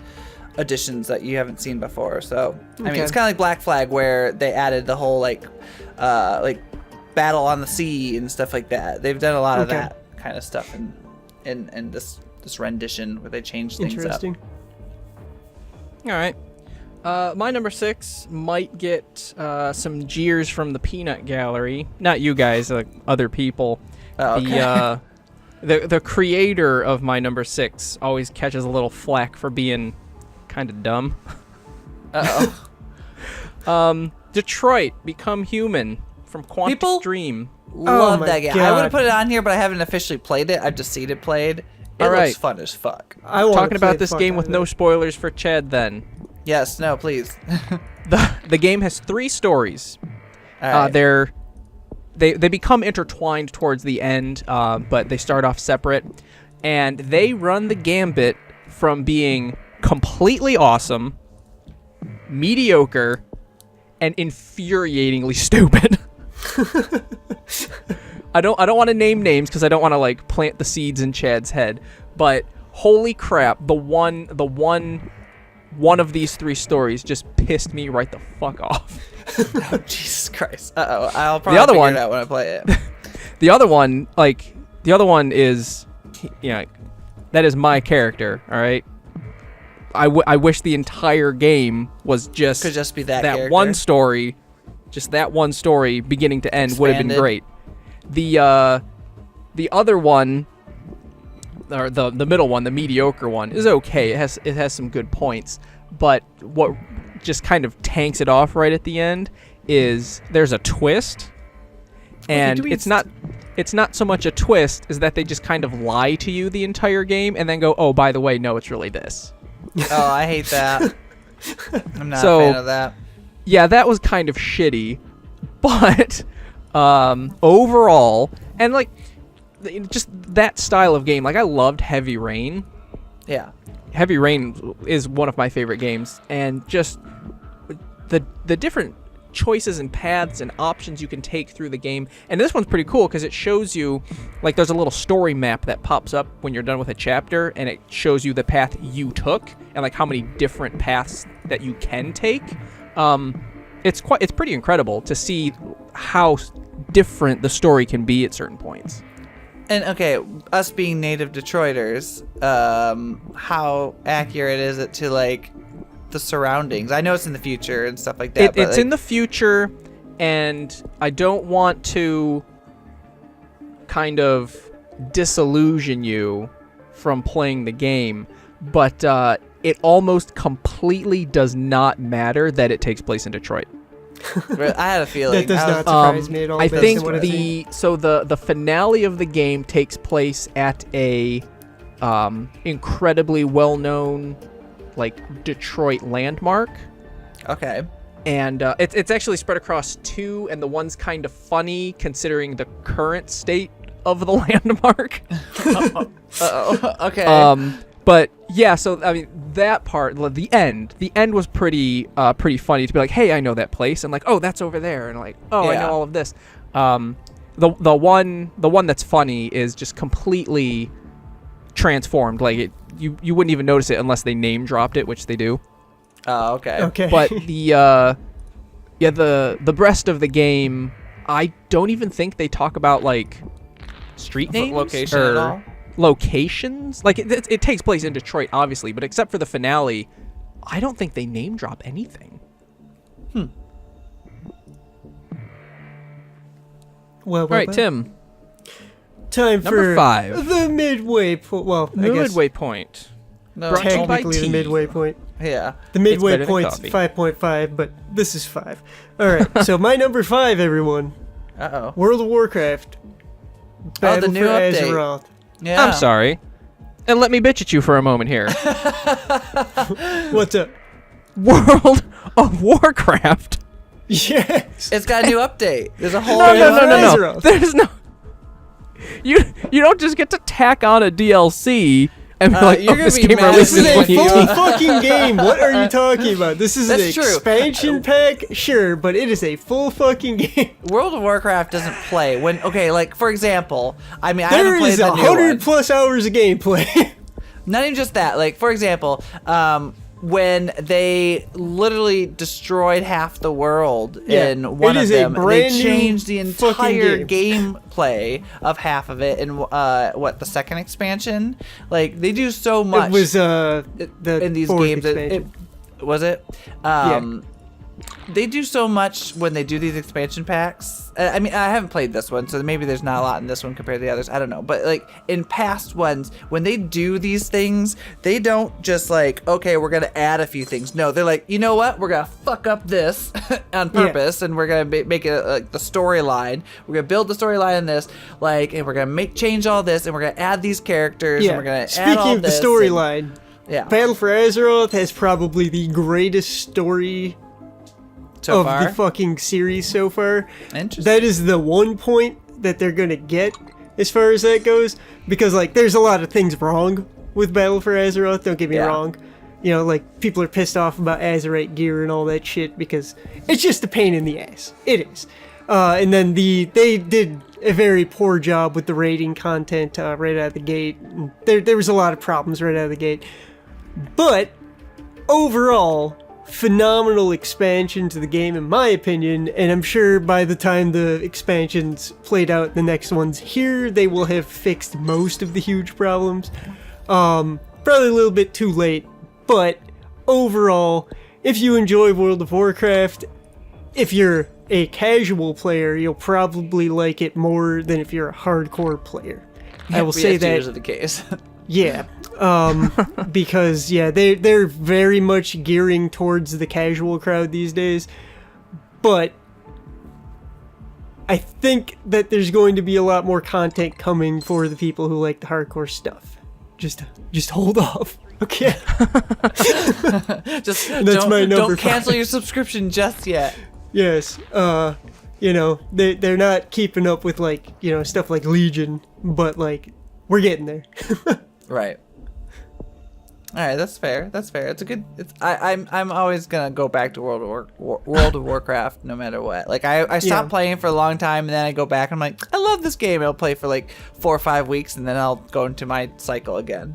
additions that you haven't seen before. So I mean, it's kind of like Black Flag, where they added the whole like battle on the sea and stuff like that. They've done a lot of that kind of stuff in this rendition where they changed things up. Interesting. All right. My number 6 might get some jeers from the peanut gallery. Not you guys, like other people. Oh, okay. The creator of my number 6 always catches a little flack for being kind of dumb. Detroit Become Human from Quantic People Dream. Love my that game. I God. would have put it on here, but I haven't officially played it. I've just seen it played. It All right. looks fun as fuck. I wanna Talking play about the this fuck game out with of no it. spoilers for Chad then. Yes, no, please. The game has 3 stories. All right. They become intertwined towards the end, but they start off separate, and they run the gambit from being completely awesome, mediocre, and infuriatingly stupid. I don't want to name names because I don't want to like plant the seeds in Chad's head, but holy crap, the one of these 3 stories just pissed me right the fuck off. Oh, Jesus Christ. I'll probably figure it out when I play it. The other one is, that is my character, all right? I wish the entire game was just... Could just be that that character. that one story, beginning to end, would have been Expanded. great. The other one, or the middle one, the mediocre one, is okay. It has some good points, but what just kind of tanks it off right at the end is there's a twist, and it's not so much a twist as that they just kind of lie to you the entire game and then go, oh, by the way, no, it's really this. Oh, I hate that. I'm not So- a fan of that. Yeah, that was kind of shitty, but overall, and like just that style of game, like I loved Heavy Rain. Yeah. Heavy Rain is one of my favorite games, and just the different choices and paths and options you can take through the game. And this one's pretty cool because it shows you, like, there's a little story map that pops up when you're done with a chapter, and it shows you the path you took and like how many different paths that you can take. It's pretty incredible to see how different the story can be at certain points. And okay, us being native Detroiters, how accurate is it to like the surroundings? I know it's in the future and stuff like that. It's in the future, and I don't want to kind of disillusion you from playing the game, but it almost completely does not matter that it takes place in Detroit. I had a feeling. That does not surprise me at all. I based think on what I've seen. the finale of the game takes place at a incredibly well-known like Detroit landmark, Okay. and it's actually spread across 2, and the one's kind of funny considering the current state of the landmark. Uh-oh. Okay. But yeah, so I mean that part, the end was pretty funny to be like, hey, I know that place, and like, oh, that's over there, and like, oh, I Yeah. know all of this. The one that's funny is just completely transformed. Like you wouldn't even notice it unless they name dropped it, which they do. Oh, okay. Okay. But the rest of the game, I don't even think they talk about like street names Location or at all? locations. Like it takes place in Detroit, obviously, but except for the finale, I don't think they name drop anything. Well, All right, Tim, time number for 5. the midway point. Well, I guess Midway point. No. Brought to you by technically the tea. midway point. Yeah. The midway better than point's coffee. 5.5, but this is 5. All right, so my number 5, everyone, Uh-oh. World of Warcraft. Battle new for update. Azeroth. Yeah. I'm sorry, and let me bitch at you for a moment here. What's up? World of Warcraft. Yes. It's got a new update. There's a whole No. new Azeroth. There's no. You don't just get to tack on a DLC and be like, you're oh, gonna this be game mad This releases is in a full 2018. fucking game. What are you talking about? This is an That's true. expansion pack, sure, but it is a full fucking game. World of Warcraft doesn't play when like for example, I mean I There haven't played is the new 100 one. plus hours of gameplay. Not even just that. Like for example, when they literally destroyed half the world Yeah, in one it of is a them, they brand new changed the fucking entire game. gameplay of half of it in the second expansion. Like they do so much. It was the in these fourth games. expansion. Was it? Yeah. They do so much when they do these expansion packs. I mean, I haven't played this one, so maybe there's not a lot in this one compared to the others. I don't know. But like in past ones, when they do these things, they don't just like, okay, we're gonna add a few things. No, they're like, you know what? We're gonna fuck up this on purpose, and we're gonna make it like the storyline. We're gonna build the storyline in this, like, and we're gonna change all this, and we're gonna add these characters, and we're gonna add all Speaking of the this, storyline, yeah. Battle for Azeroth has probably the greatest story So of far, the fucking series so far. interesting. That is the one point that they're gonna get as far as that goes, because like there's a lot of things wrong with Battle for Azeroth, don't get me Yeah. wrong. You know, like people are pissed off about Azerite gear and all that shit because it's just a pain in the ass. It is. And then they did a very poor job with the raiding content right out of the gate. There was a lot of problems right out of the gate. But overall, phenomenal expansion to the game in my opinion, and I'm sure by the time the expansions played out, the next ones here, they will have fixed most of the huge problems. Probably a little bit too late, but overall, if you enjoy World of Warcraft, if you're a casual player, you'll probably like it more than if you're a hardcore player. I will say That's that. usually the case. Yeah, because yeah, they're very much gearing towards the casual crowd these days, but I think that there's going to be a lot more content coming for the people who like the hardcore stuff. Just hold off, okay? Just That's my number don't cancel five. your subscription just yet. Yes, you know, they're not keeping up with like, you know, stuff like Legion, but like we're getting there. Right. All right, that's fair. That's fair. It's a good. I'm always gonna go back to World of Warcraft no matter what. Like I stopped Yeah. playing for a long time, and then I go back and I'm like, I love this game. I'll play for like 4 or 5 weeks, and then I'll go into my cycle again.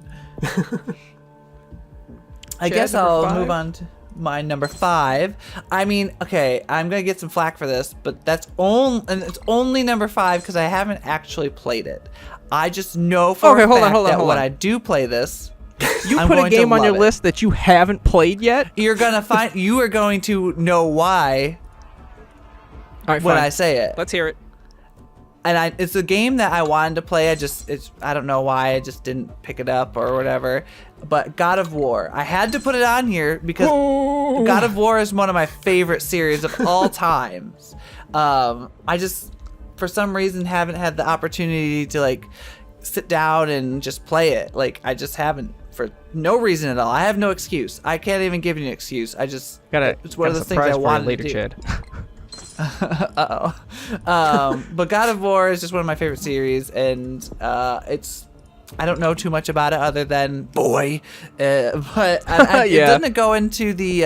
I Chad, guess number I'll 5? move on to my number 5. I mean, okay, I'm gonna get some flack for this, but it's only number 5 because I haven't actually played it. I just know for Okay, a hold on, fact hold on, that hold when on. I do play this, You I'm put a going to game on your love it. list that you haven't played yet? You are going to know why All right, when fine. I say it. Let's hear it. And it's a game that I wanted to play. I don't know why I just didn't pick it up or whatever. But God of War, I had to put it on here because God of War is one of my favorite series of all times. I just, for some reason, haven't had the opportunity to like sit down and just play it. Like I just haven't, for no reason at all. I have no excuse. I can't even give you an excuse. It's one of those things I wanted later, to do. Chad. But God of War is just one of my favorite series, and I don't know too much about it other than boy, but it Yeah. doesn't go into the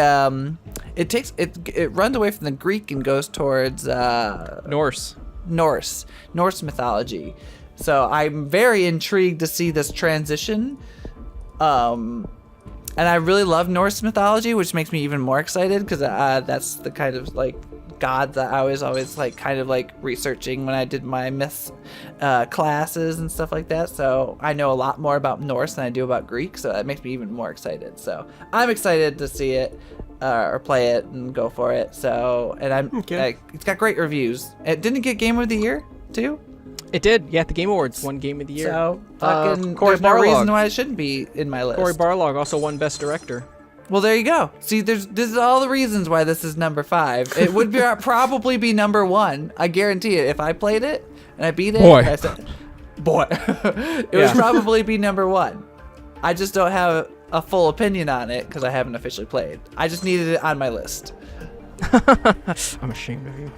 it runs away from the Greek and goes towards Norse. Norse mythology. So I'm very intrigued to see this transition. And I really love Norse mythology, which makes me even more excited because that's the kind of like gods that I was always like kind of like researching when I did my myths classes and stuff like that. So I know a lot more about Norse than I do about Greek, so that makes me even more excited. So I'm excited to see it or play it and go for it. So it's got great reviews. It didn't get Game of the Year too. It did. Yeah, at the Game Awards won Game of the Year. So fucking Corey there's no reason Barlog. why it shouldn't be in my list. Corey Barlog also won Best Director. Well, there you go. See, this is all the reasons why this is number 5. It would be probably be number 1. I guarantee it. If I played it and I beat it, Boy. I said, boy, it Yeah. would probably be number 1. I just don't have a full opinion on it because I haven't officially played. I just needed it on my list. I'm ashamed of you.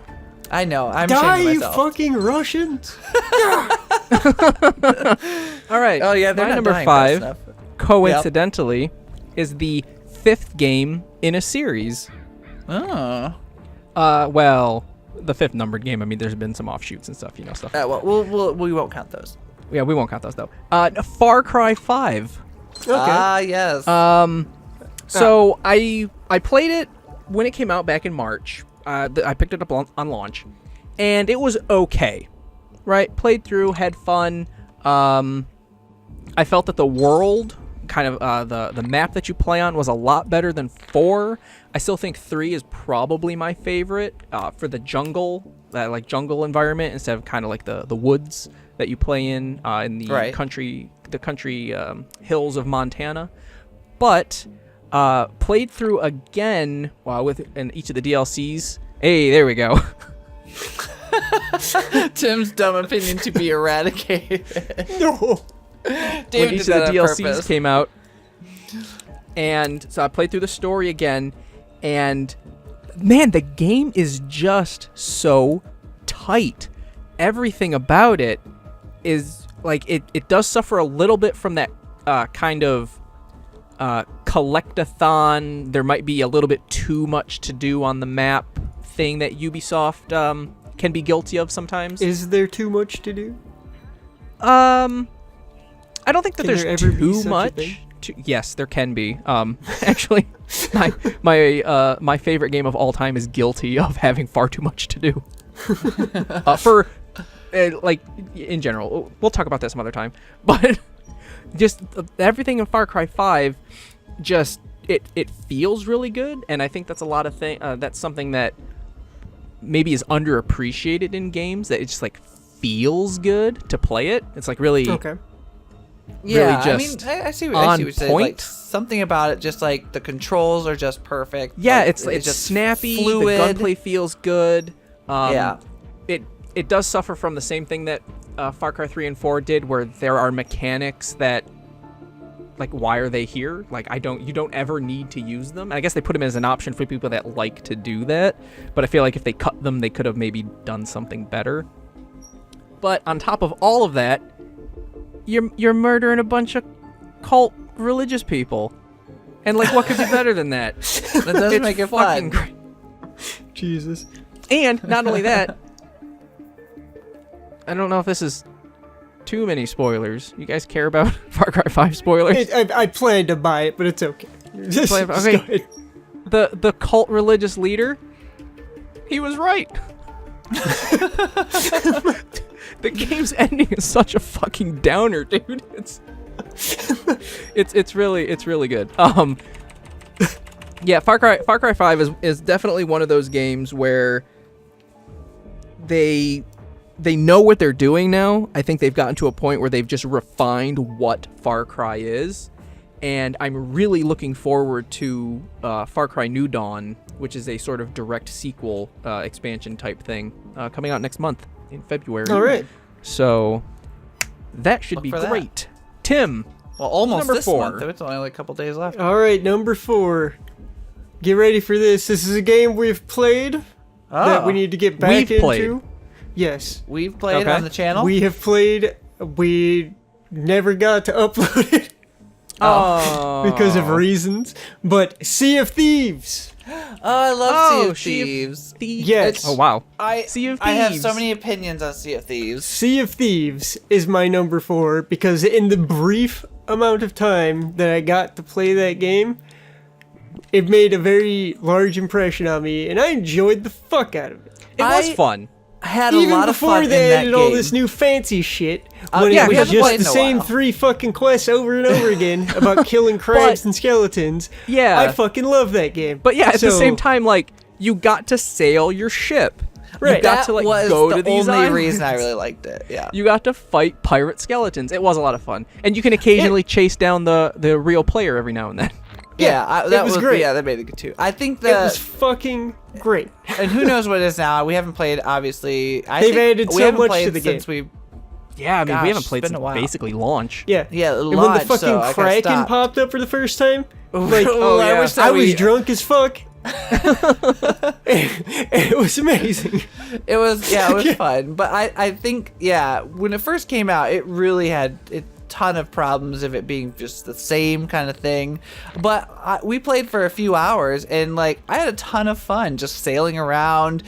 I know. I'm Die, ashamed of you myself. fucking Russians! All right. Oh yeah, they're my not number dying fast 5. enough. coincidentally, is the 5th game in a series. Oh. Well, the 5th numbered game. I mean, there's been some offshoots and stuff, stuff. Well, we won't count those. Yeah, we won't count those though. Far Cry 5. Okay. Yes. So I played it when it came out back in March. I picked it up on launch, and it was okay. Right, played through, had fun. I felt that the world, kind of the map that you play on, was a lot better than 4. I still think 3 is probably my favorite for the jungle, like jungle environment instead of kind of like the woods that you play in the country hills of Montana. But played through again in each of the DLCs. Hey, there we go. Tim's dumb opinion to be eradicated. No. David When each did that of the on DLCs purpose. came out. And so I played through the story again, and man, the game is just so tight. Everything about it is like it does suffer a little bit from that kind of collect-a-thon. There might be a little bit too much to do on the map thing that Ubisoft can be guilty of sometimes. Is there too much to do? I don't think that Can there there's ever be too such a much. thing? Yes, there can be. Actually, my favorite game of all time is guilty of having far too much to do. For like in general, we'll talk about that some other time. But just everything in Far Cry 5, just it feels really good, and I think that's a lot of that's something that maybe is underappreciated in games. That it just like feels good to play it. It's like really. Okay. Yeah, really just I see what on you're saying. Like, point. something about it, just like the controls are just perfect. Yeah, Like, it's just snappy. fluid. The gunplay feels good. Yeah. It does suffer from the same thing that Far Cry 3 and 4 did, where there are mechanics that, like, why are they here? Like, you don't ever need to use them. I guess they put them as an option for people that like to do that, but I feel like if they cut them, they could have maybe done something better. But on top of all of that, you're murdering a bunch of cult religious people, and like, what could be better than that? That does It's make it fucking fun. great. Jesus. And not only that, I don't know if this is too many spoilers. You guys care about Far Cry 5 spoilers? I plan to buy it, but it's okay. Just Okay. go ahead. The cult religious leader, he was right. The game's ending is such a fucking downer, dude. It's really good. Yeah, Far Cry 5 is definitely one of those games where they know what they're doing now. I think they've gotten to a point where they've just refined what Far Cry is, and I'm really looking forward to Far Cry New Dawn, which is a sort of direct sequel expansion type thing coming out next month in February. All right. So that should Look be for that. great. Tim, Well, almost Number this 4. month. It's only like a couple days left. All right, number 4. Get ready for this. This is a game we've played that we need to get back We've into. played. Yes. We've played Okay. on the channel. We have played. We never got to upload it because of reasons. But Sea of Thieves. Oh, I love Sea of Sea of Thieves. Yes. Oh wow. Sea of I have Thieves. so many opinions on Sea of Thieves. Sea of Thieves is my number 4 because in the brief amount of time that I got to play that game, it made a very large impression on me, and I enjoyed the fuck out of it. It was fun. I had Even a lot of before fun in they that added game. all this new fancy shit, when yeah, it we was haven't just played the in a same while. 3 fucking quests over and over again about killing crabs But- and skeletons. Yeah. I fucking love that game. But yeah, at the So- same time, like, you got to sail your ship. You Right. got that to like was go the to these only islands. reason I really liked it. Yeah. You got to fight pirate skeletons. It was a lot of fun, and you can occasionally chase down the real player every now and then. Yeah, it that was great. Yeah, that made it good too. I think It was that, fucking great. and who knows what it is now. We haven't played, obviously. They've added we so haven't much played to the since game. we. Yeah, I mean, Gosh, we haven't it's played been since a while. basically launch. Yeah. Yeah, And when the launch, fucking so I kinda Kraken stopped. popped up for the first time, like, Oh, yeah. I wish that I we, was drunk as fuck. It was amazing. It was fun, but I think when it first came out, it really had ton of problems of it being just the same kind of thing. But we played for a few hours, and like I had a ton of fun just sailing around,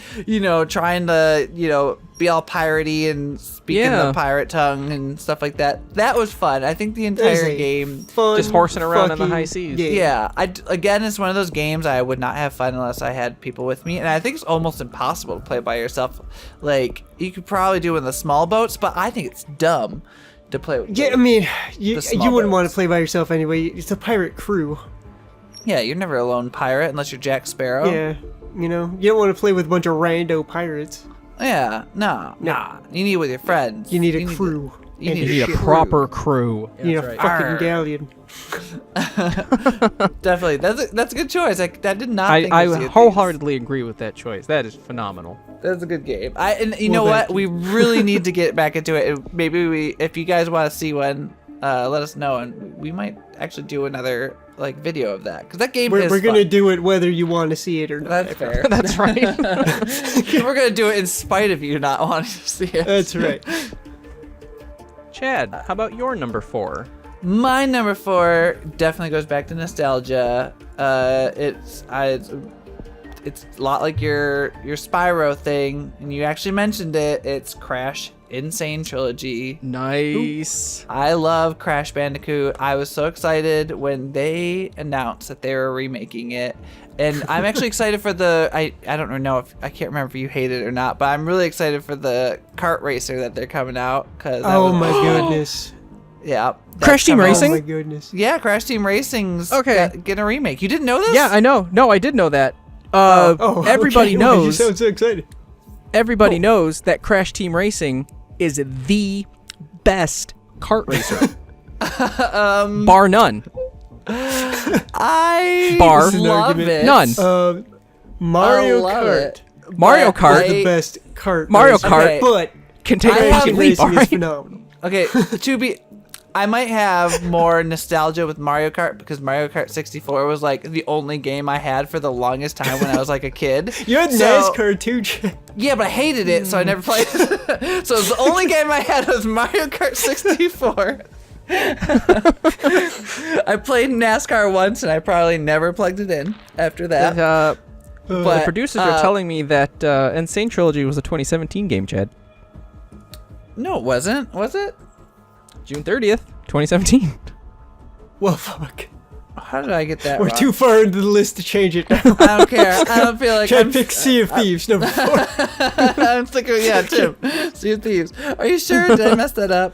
trying to, be all piratey and speaking the pirate tongue and stuff like that. That was fun. I think the entire game, fun, just horsing around in the fucking high seas. game. yeah. Again, it's one of those games I would not have fun unless I had people with me, and I think it's almost impossible to play by yourself. Like you could probably do it in the small boats, but I think it's dumb to play with. Yeah, I mean, you the small wouldn't want to boats. play by yourself anyway. It's a pirate crew. Yeah, you're never a lone pirate unless you're Jack Sparrow. Yeah, you don't want to play with a bunch of rando pirates. Yeah, no. You need it with your friends. You need a crew. You You need need a ship. proper crew. You need a That's right. fucking Arr. galleon. Definitely, that's a good choice. I did not. think I of Sea of Thieves. wholeheartedly agree with that choice. That is phenomenal. That's a good game. And you Well, know thank what? We really need to get back into it. And maybe if you guys want to see one, let us know, and we might actually do another video of that because that game is. We're gonna fun. do it whether you want to see it or not. That's fair. That's right. We're gonna do it in spite of you not wanting to see it. That's right. Chad, how about your number 4? My number 4 definitely goes back to nostalgia. It's a lot like your Spyro thing, and you actually mentioned it. It's Crash Insane Trilogy. Nice. I love Crash Bandicoot. I was so excited when they announced that they were remaking it. And I'm actually excited for I don't know if I can't remember if you hate it or not, but I'm really excited for the kart racer that they're coming out Oh my goodness. yeah. Crash Team coming out. Racing? Oh my goodness. Yeah, Crash Team Racing's Okay. get a remake. You didn't know this? Yeah, I know. No, I did know that. Oh, Everybody okay. Why did you knows. sound so excited. Everybody knows that Crash Team Racing is the best kart racer, bar none. I Bar. This is an love argument. it. None. Mario I love Kart it. Mario But Kart. is the I- best kart. Mario racer, Kart Okay. but can take I a have Crash fucking leap, Racing is alright? phenomenal. Okay, I might have more nostalgia with Mario Kart because Mario Kart 64 was like the only game I had for the longest time when I was like a kid. You had So- NASCAR too, Jack. Yeah, but I hated it, so I never played it. So the only game I had was Mario Kart 64. I played NASCAR once, and I probably never plugged it in after that. The But producers are telling me that Insane Trilogy was a 2017 game, Chad. no, it wasn't. Was it? June 30th, 2017. Well, fuck. How did I get that We're wrong? too far into the list to change it now. I don't care. I don't feel like Chad I'm. picked Sea of Thieves, number 4. I'm thinking, yeah, Tim. Sea of Thieves. Are you sure? Did I mess that up?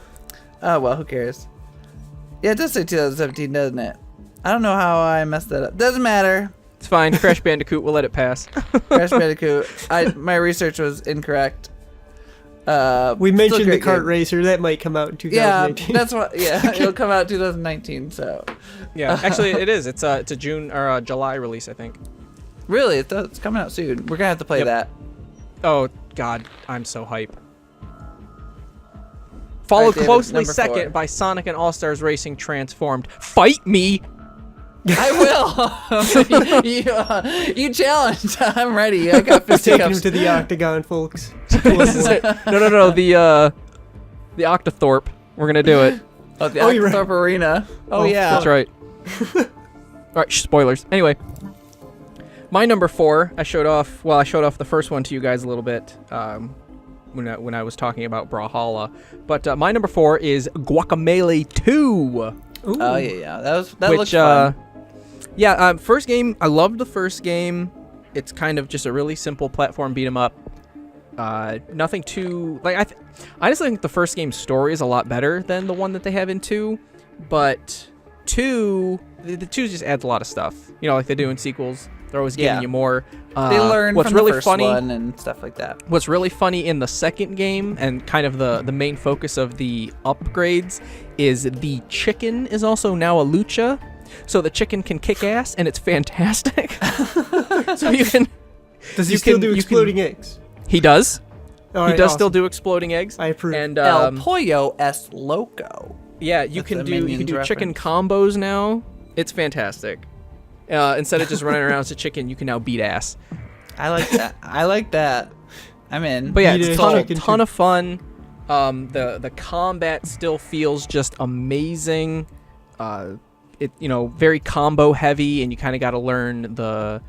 Oh, well, who cares? Yeah, it does say 2017, doesn't it? I don't know how I messed that up. Doesn't matter. It's fine. Crash Bandicoot, we'll let it pass. Crash Bandicoot. My research was incorrect. We still mentioned the great kart game. racer. That might come out in Yeah, 2019. that's what. Yeah, it'll come out 2019. So, Yeah, actually, it is. It's a June or a July release, I think. really, it's coming out soon. We're gonna have to play Yep. that. Oh God, I'm so hype. Followed David, closely number second 4. by Sonic and All Stars Racing Transformed. Fight me! I will. you challenge. I'm ready. I got Taking him fisticuffs. to the octagon, folks. This is it. No, the Octothorpe. We're gonna do it. Oh, the Oh, you're Octothorpe Arena. Oh, Oh, yeah. That's right. All right, spoilers. Anyway, my number 4. I showed off the first one to you guys a little bit when I was talking about Brawlhalla, but my number 4 is Guacamelee 2. Oh yeah. That Which looks fun. First game, I loved the first game. It's kind of just a really simple platform beat 'em up. Nothing too I honestly think the first game's story is a lot better than the one that they have in 2, but the 2 just adds a lot of stuff. Like they do in sequels. They're always giving Yeah. you more. They learn what's from really the first funny one and stuff like that. What's really funny in the second game, and kind of the main focus of the upgrades, is the chicken is also now a lucha. So the chicken can kick ass, and it's fantastic. So you can... Does he you still can- do you can- exploding eggs? He does. All He right, does awesome. still do exploding eggs. I approve. And El Pollo es Loco. yeah, you That's can a do Minions chicken reference. combos now. It's fantastic. Instead of just running around as a chicken, you can now beat ass. I like that. I'm in. But yeah, Beat it's a a chicken ton too. of fun. The combat still feels just amazing. Very combo heavy, and you kind of got to learn the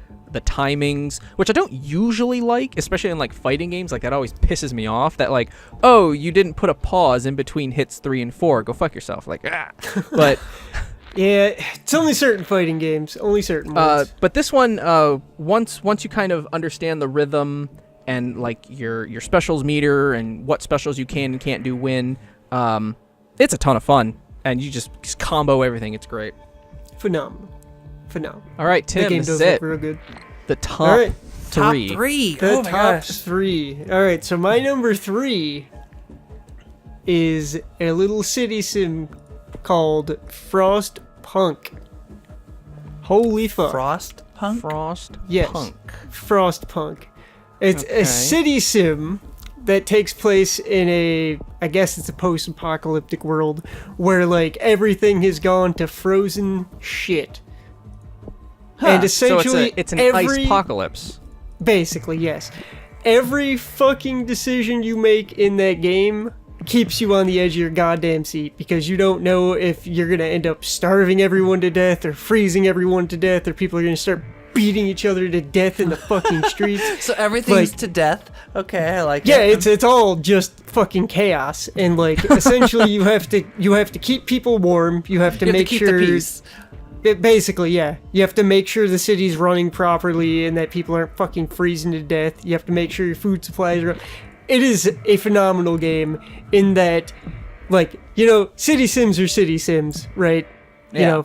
timings, which I don't usually like, especially in like fighting games. Like that always pisses me off. That like, oh, you didn't put a pause in between hits 3 and 4. Go fuck yourself. Like, but. Yeah, it's only certain fighting games, only certain ones. But this one, once you kind of understand the rhythm and like your specials meter and what specials you can and can't do when, it's a ton of fun, and you just combo everything. It's great. Phenomenal. All right, Tim, That game this is does it. look real good. The top All right. three. Top 3. The Oh my top gosh. 3. All right, so my number 3 is a little city sim called Frostpunk. Holy fuck. Frostpunk? Yes. Frostpunk. Frostpunk. It's Okay. a city sim that takes place in I guess it's a post-apocalyptic world where like everything has gone to frozen shit. And essentially So it's an every, ice apocalypse. basically, yes. Every fucking decision you make in that game keeps you on the edge of your goddamn seat because you don't know if you're going to end up starving everyone to death or freezing everyone to death or people are going to start beating each other to death in the fucking streets. So everything's Like- to death? Okay, I like Yeah, it. it's all just fucking chaos and like essentially you have to keep people warm, you have to You have make to keep sure the peace. Basically, yeah. You have to make sure the city's running properly and that people aren't fucking freezing to death. You have to make sure your food supplies are. It is a phenomenal game in that, like, city sims are city sims, right? Yeah.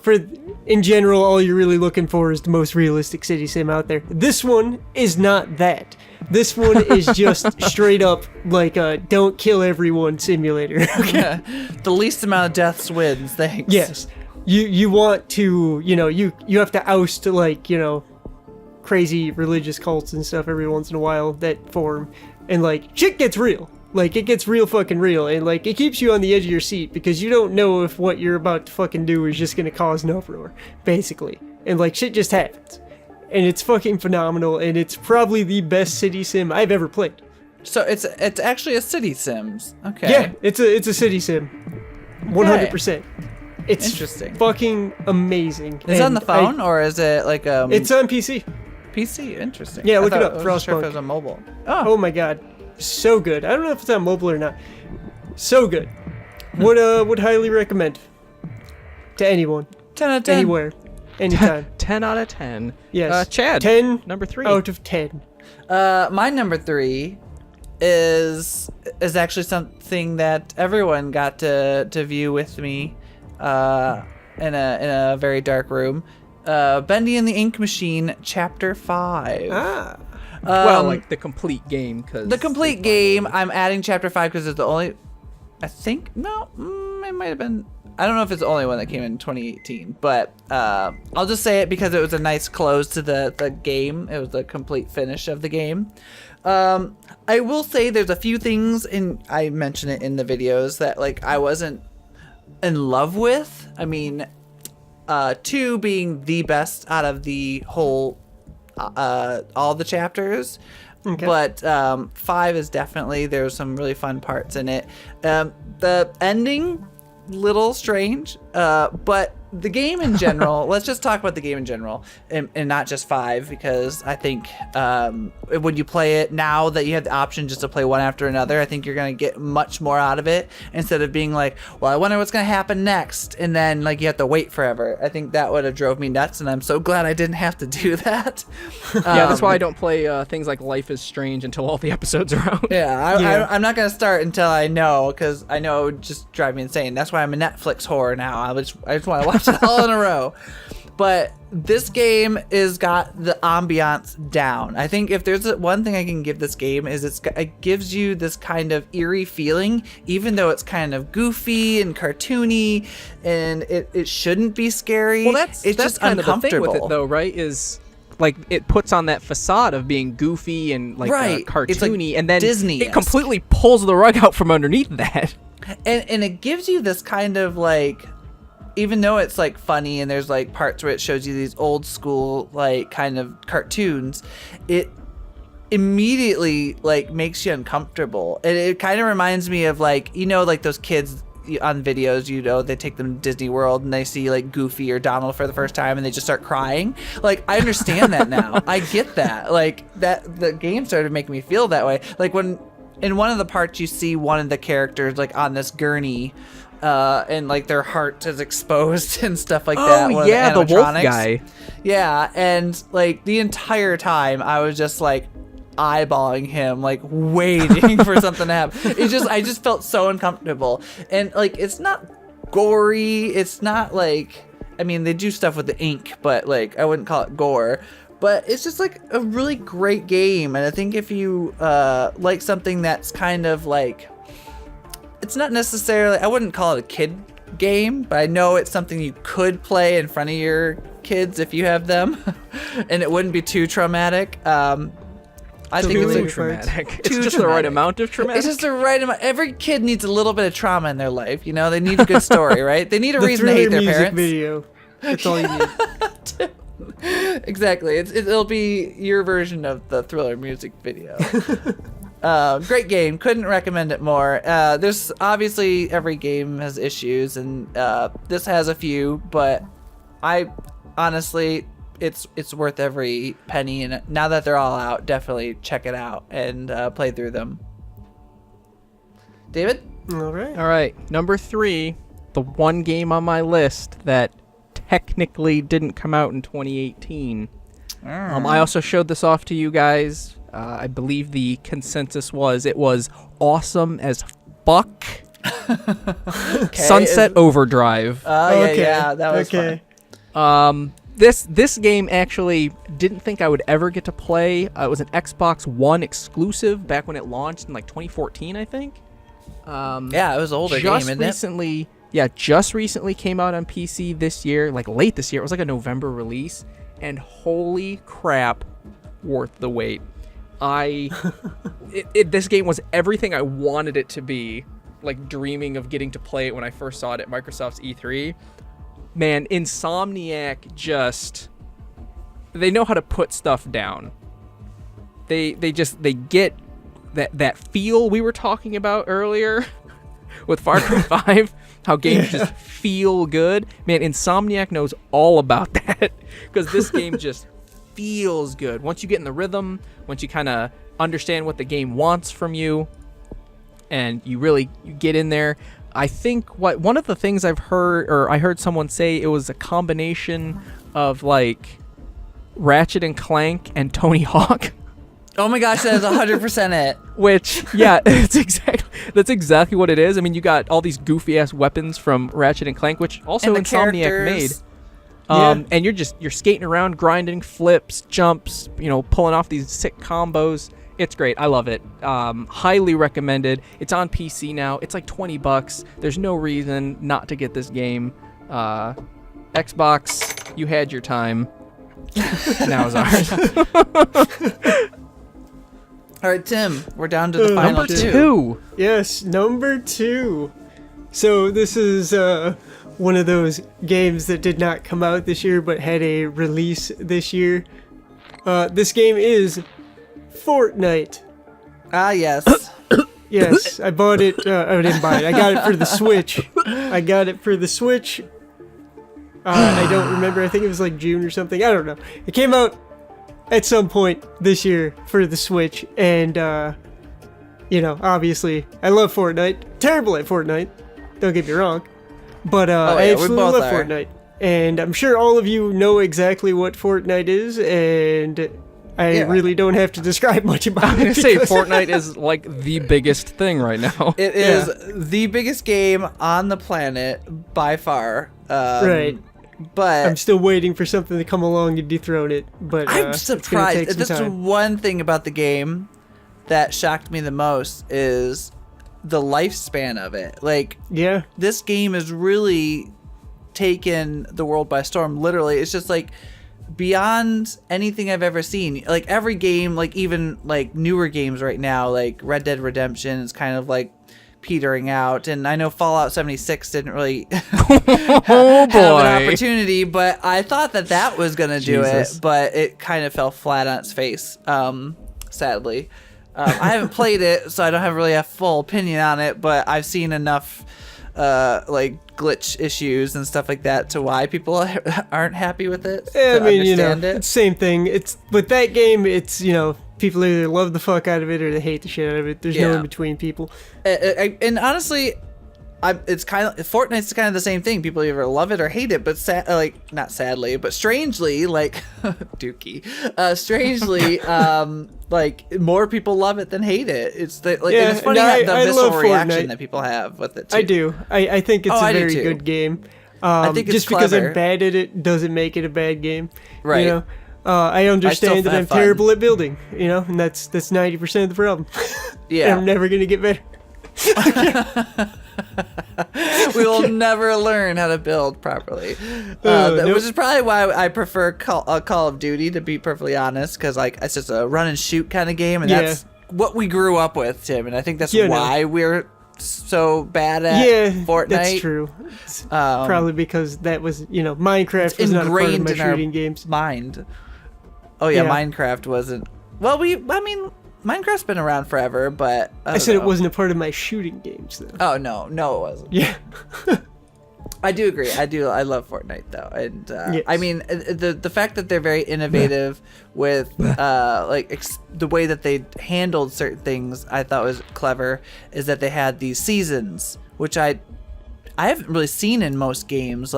In general, all you're really looking for is the most realistic city sim out there. This one is not that. This one is just straight up like a don't kill everyone simulator. The least amount of deaths wins, thanks. Yes. You want to, you have to oust like, crazy religious cults and stuff every once in a while that form. And like shit gets real. Like it gets real fucking real. And like it keeps you on the edge of your seat because you don't know if what you're about to fucking do is just gonna cause an uproar, basically. And like shit just happens. And it's fucking phenomenal and it's probably the best city sim I've ever played. So it's actually a city Sims. Okay. Yeah, it's a city sim. 100%. It's Interesting. fucking amazing. Is it on And the phone or is it like It's on PC. PC? Interesting. Yeah, I look it thought- up, I wasn't sure if Frostpunk. it was on mobile. Oh my god, so good. I don't know if it's on mobile or not. So good. Would highly recommend to anyone, 10 out of 10. anywhere, anytime. 10 out of 10. Yes. Chad. 10 Number 3. out of 10. My number 3 is actually something that everyone got to view with me in a very dark room. Bendy and the Ink Machine, Chapter 5. Ah. Well, like the complete game, because The complete game. I'm adding Chapter 5 because it's the only. I think no, it might have been. I don't know if it's the only one that came in 2018, but I'll just say it because it was a nice close to the game. It was the complete finish of the game. I will say there's a few things, and I mention it in the videos, that like I wasn't in love with. I mean, 2 being the best out of the whole, all the chapters. Okay. But 5 is definitely, there's some really fun parts in it. The ending, little strange, but the game in general, let's just talk about the game in general and not just 5, because I think when you play it now that you have the option just to play one after another, I think you're going to get much more out of it instead of being like, well, I wonder what's going to happen next, and then like you have to wait forever. I think that would have drove me nuts, and I'm so glad I didn't have to do that. Yeah, that's why I don't play things like Life is Strange until all the episodes are out. Yeah, I'm not gonna start until I know, because I know it would just drive me insane. That's why I'm a Netflix whore now. I just want to watch it all in a row. But this game is got the ambiance down. I think if there's one thing I can give this game is it gives you this kind of eerie feeling, even though it's kind of goofy and cartoony, and it shouldn't be scary. Well, that's just kind of the thing uncomfortable with it, though, right? Is like it puts on that facade of being goofy and like Right. cartoony, It's like and then Disney-esque. it completely pulls the rug out from underneath that. And it gives you this kind of like, even though it's like funny and there's like parts where it shows you these old school like kind of cartoons, it immediately like makes you uncomfortable. And it kind of reminds me of like, you know, like those kids on videos, you know, they take them to Disney World and they see like Goofy or Donald for the first time and they just start crying. Like, I understand that now. I get that. Like, that the game started making me feel that way. Like when in one of the parts you see one of the characters like on this gurney, and like their heart is exposed and stuff like that. Oh yeah, the wolf animatronics. guy. Yeah, and like the entire time I was just like eyeballing him, like waiting for something to happen. I just felt so uncomfortable. And like, it's not gory. It's not like, I mean, they do stuff with the ink, but like, I wouldn't call it gore. But it's just like a really great game. And I think if you like something that's kind of like, it's not necessarily, I wouldn't call it a kid game, but I know it's something you could play in front of your kids if you have them, and it wouldn't be too traumatic. I think it's Too like traumatic. It's Too just the right traumatic. amount of traumatic. It's just the right amount. Every kid needs a little bit of trauma in their life. You know, they need a good story, right? They need a The reason to Thriller hate their music parents. video. That's all you need. Exactly. It'll be your version of the Thriller music video. Great game. Couldn't recommend it more. There's obviously every game has issues, and this has a few, but I honestly, it's worth every penny. And now that they're all out, definitely check it out and play through them. David? All right. All right, number 3, the one game on my list that technically didn't come out in 2018. I also showed this off to you guys. I believe the consensus was it was awesome as fuck. Sunset Overdrive. Yeah, that was fun. This game actually didn't think I would ever get to play. It was an Xbox One exclusive back when it launched in like 2014, I think. Yeah, it was an older game, isn't it? Just recently came out on PC this year, like late this year. It was like a November release, and holy crap, worth the wait. This game was everything I wanted it to be, like dreaming of getting to play it when I first saw it at Microsoft's E3. Man, Insomniac they know how to put stuff down. They get that feel we were talking about earlier with Far Cry 5, how games just feel good. Man, Insomniac knows all about that, because this game just feels good. Once you get in the rhythm, once you kind of understand what the game wants from you, and you get in there. I think one of the things I heard someone say, it was a combination of like Ratchet and Clank and Tony Hawk. Oh my gosh, that is 100% it. Which, yeah, that's exactly what it is. I mean, you got all these goofy ass weapons from Ratchet and Clank, which also And the Insomniac characters. made. And you're skating around, grinding flips, jumps, pulling off these sick combos. It's great. I love it. Highly recommended. It's on PC now. It's like $20. There's no reason not to get this game. Xbox, you had your time. Now is ours. All right, Tim, we're down to the final Number 2. Yes, number 2. So this is one of those games that did not come out this year but had a release this year. This game is Fortnite. Ah, yes. Yes, I bought it. I didn't buy it. I got it for the Switch. I don't remember. I think it was like June or something. I don't know. It came out at some point this year for the Switch, and obviously I love Fortnite. Terrible at Fortnite, don't get me wrong, but I absolutely love Fortnite, and I'm sure all of you know exactly what Fortnite is, and I really don't have to describe much about it. I'm gonna say Fortnite is like the biggest thing right now. It is the biggest game on the planet by far. Right. But I'm still waiting for something to come along to dethrone it. But I'm it's gonna surprised. take some That's time. one thing about the game that shocked me the most is the lifespan of it. Like, Yeah. this game has really taken the world by storm. Literally, it's just like beyond anything I've ever seen. Like every game, like even like newer games right now, like Red Dead Redemption is kind of like petering out, and I know Fallout 76 didn't really have an opportunity, but I thought that was gonna do Jesus. it, but it kind of fell flat on its face. sadly. I haven't played it, so I don't have really a full opinion on it, but I've seen enough like glitch issues and stuff like that to why people aren't happy with it. Yeah, I to mean, understand it. it's same thing. It's with that game. It's people either love the fuck out of it or they hate the shit out of it. There's no in between people. And honestly, it's kind of Fortnite's kind of the same thing. People either love it or hate it, but not sadly, but strangely, like Dookie, strangely, like more people love it than hate it. It's and it's funny the visceral reaction that people have with it too. I do. I think it's a very good game. I think it's just clever. because I'm bad at it doesn't make it a bad game. Right. I understand that I'm terrible at building. And that's 90% of the problem. Yeah. And I'm never gonna get better. We will never learn how to build properly, Nope. which is probably why I prefer Call of Duty, to be perfectly honest, because it's just a run and shoot kind of game, and that's what we grew up with, Tim, and I think that's why we're so bad at Fortnite. That's true. It's probably because that was Minecraft was not a part of my shooting games. Mind. Oh yeah, Minecraft wasn't. Well, Minecraft's been around forever, but I said it wasn't a part of my shooting games, though. Oh no, it wasn't. Yeah. I do agree. I love Fortnite though, and I mean the fact that they're very innovative with the way that they handled certain things, I thought was clever. Is that they had these seasons, which I haven't really seen in most games.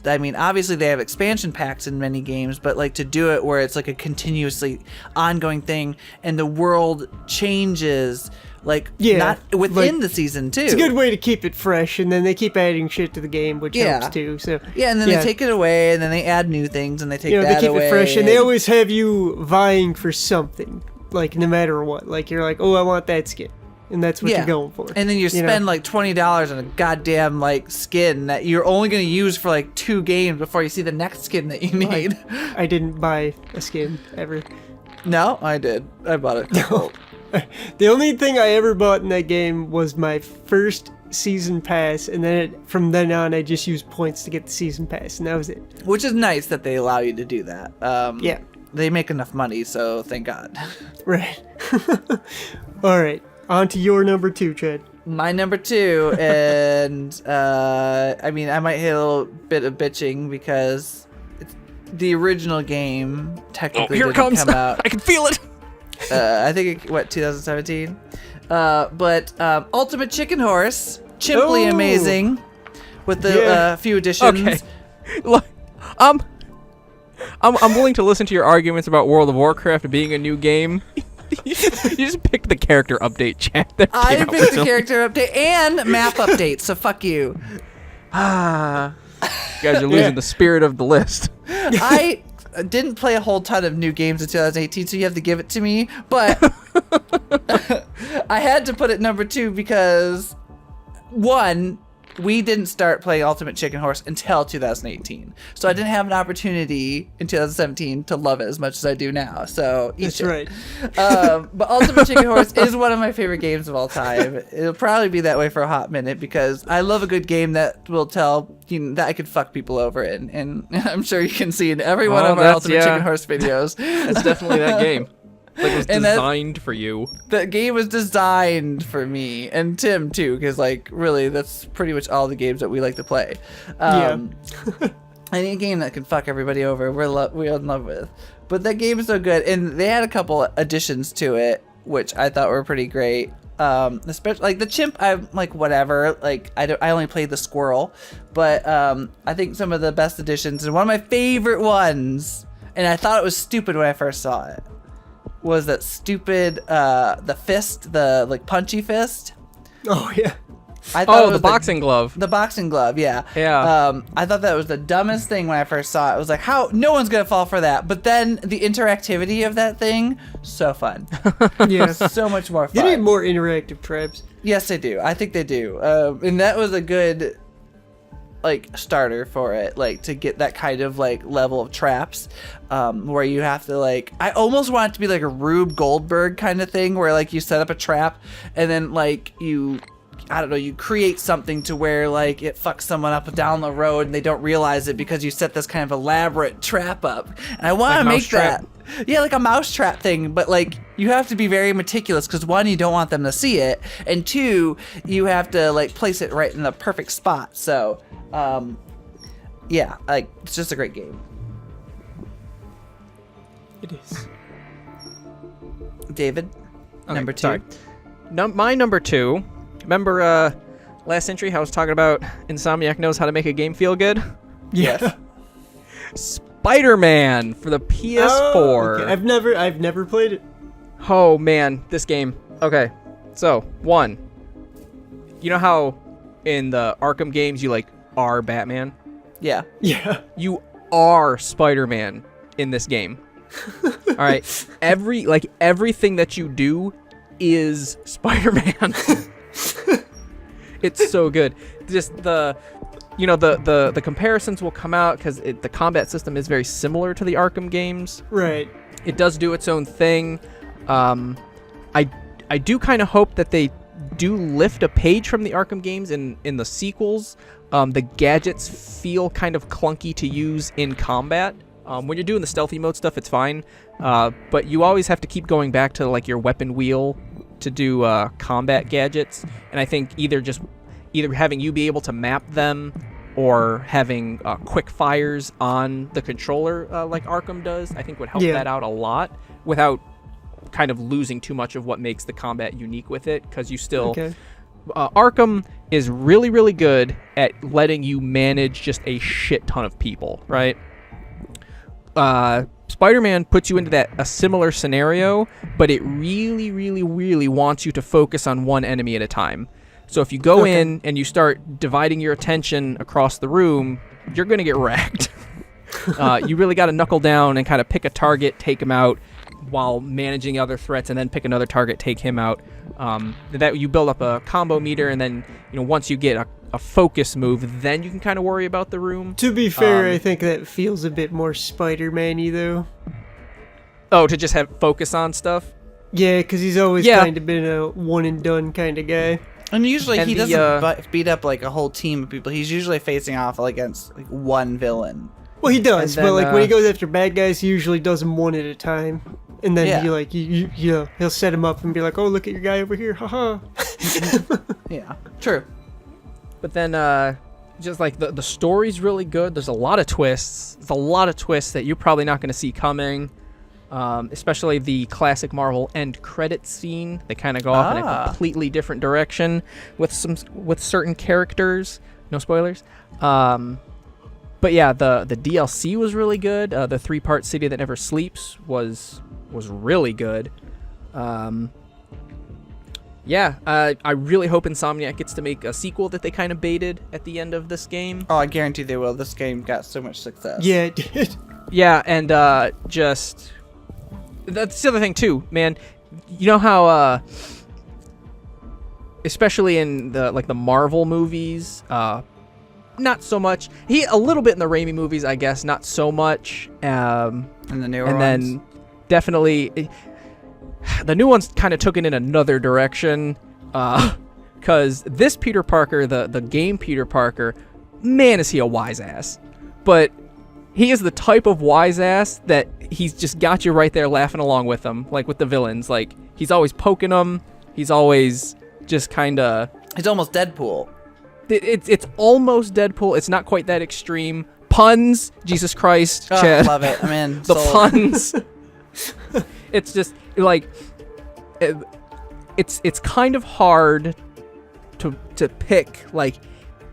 Obviously they have expansion packs in many games, but to do it where it's like a continuously ongoing thing and the world changes, not within the season too. It's a good way to keep it fresh, and then they keep adding shit to the game, which helps too. So and then they take it away, and then they add new things, and they take that away. They keep it fresh, and they always have you vying for something, no matter what. You're like, oh, I want that skin. And that's what you're going for. And then you spend $20 on a goddamn skin that you're only going to use for 2 games before you see the next skin that you need. I didn't buy a skin ever. No, I did. I bought it. No. The only thing I ever bought in that game was my first season pass, and then from then on I just used points to get the season pass, and that was it. Which is nice that they allow you to do that. Yeah. They make enough money, so thank God. Right. All right. On to your number 2, Chad. My number 2, and I might hit a little bit of bitching because the original game technically didn't come out. I can feel it. I think 2017. But Ultimate Chicken Horse, chimply amazing, with the few additions. Okay. Look, I'm willing to listen to your arguments about World of Warcraft being a new game. You just picked the character update chat. I picked the character update and map update, so fuck you. You guys are losing the spirit of the list. I didn't play a whole ton of new games in 2018, so you have to give it to me. But I had to put it number 2 because, one, we didn't start playing Ultimate Chicken Horse until 2018. So I didn't have an opportunity in 2017 to love it as much as I do now. So that's right. But Ultimate Chicken Horse is one of my favorite games of all time. It'll probably be that way for a hot minute because I love a good game that will tell that I could fuck people over in. And I'm sure you can see in every one of our Ultimate Chicken Horse videos. It's definitely that game. It was designed for you. The game was designed for me and Tim too, because really that's pretty much all the games that we like to play. Any game that can fuck everybody over, we're in love with. But that game is so good, and they had a couple additions to it, which I thought were pretty great. Especially the chimp, I'm whatever. I only played the squirrel, but I think some of the best additions and one of my favorite ones, and I thought it was stupid when I first saw it, was that stupid the fist, the punchy fist. Oh yeah. I thought it was the boxing glove. The boxing glove, yeah. Yeah. I thought that was the dumbest thing when I first saw it. It was how no one's gonna fall for that. But then the interactivity of that thing, so fun. Yeah. So much more fun. You need more interactive traps. Yes, they do. I think they do. And that was a good starter for it, to get that kind of level of traps, where you have to I almost want it to be a Rube Goldberg kind of thing where you set up a trap and then you create something to where it fucks someone up down the road and they don't realize it because you set this kind of elaborate trap up. And I want to make that. Yeah, like a mousetrap thing, but like you have to be very meticulous because one, you don't want them to see it, and two, you have to like place it right in the perfect spot. So, yeah, like it's just a great game. It is. David, Okay, number 2. sorry. My number 2. Remember last entry how I was talking about Insomniac knows how to make a game feel good? Yes. Spider-Man for the PS4. Oh, okay. I've never played it. Oh man, this game. Okay, so 1. You know how in the Arkham games you like are Batman? Yeah. Yeah. You are Spider-Man in this game. All right, everything that you do is Spider-Man. It's so good. Just the comparisons will come out because the combat system is very similar to the Arkham games. Right. It does do its own thing. I do kind of hope that they do lift a page from the Arkham games in the sequels. The gadgets feel kind of clunky to use in combat. When you're doing the stealthy mode stuff, it's fine. But you always have to keep going back to like your weapon wheel to do combat gadgets. And I think either having you be able to map them or having quick fires on the controller like Arkham does, I think would help that out a lot without kind of losing too much of what makes the combat unique with it, because you still... Okay. Arkham is really, really good at letting you manage just a shit ton of people, right? Spider-Man puts you into a similar scenario, but it really, really, really wants you to focus on one enemy at a time. So if you go in and you start dividing your attention across the room, you're going to get wrecked. You really got to knuckle down and kind of pick a target, take him out, while managing other threats, and then pick another target, take him out. That you build up a combo meter, and then once you get a focus move, then you can kind of worry about the room. To be fair, I think that feels a bit more Spider-Man-y though. Oh, to just have focus on stuff? Yeah, because he's always kind of been a one and done kind of guy. And usually And he doesn't beat up like a whole team of people. He's usually facing off against like one villain. Well, he does, then, but like when he goes after bad guys, he usually does them one at a time. And then he'll set him up and be like, "Oh, look at your guy over here, haha." Yeah, true. But then, just like the story's really good. There's a lot of twists. There's a lot of twists that you're probably not going to see coming. Especially the classic Marvel end credit scene. They kind of go off in a completely different direction with certain characters. No spoilers. But yeah, the DLC was really good. The 3-part City That Never Sleeps was really good. I really hope Insomniac gets to make a sequel that they kind of baited at the end of this game. Oh, I guarantee they will. This game got so much success. Yeah, it did. Yeah, and just that's the other thing too, man. You know how especially in the Marvel movies, not so much. A little bit in the Raimi movies, I guess, not so much. And the newer ones. Then definitely the new ones kind of took it in another direction. Because this Peter Parker, the game Peter Parker, man, is he a wise ass. But he is the type of wise ass that he's just got you right there laughing along with him, like with the villains. Like, he's always poking them. He's always just kind of... He's almost Deadpool. It's almost Deadpool. It's not quite that extreme. Puns, Jesus Christ, Chad. Love it. I'm in. The Sold. puns. It's just like it's kind of hard to pick like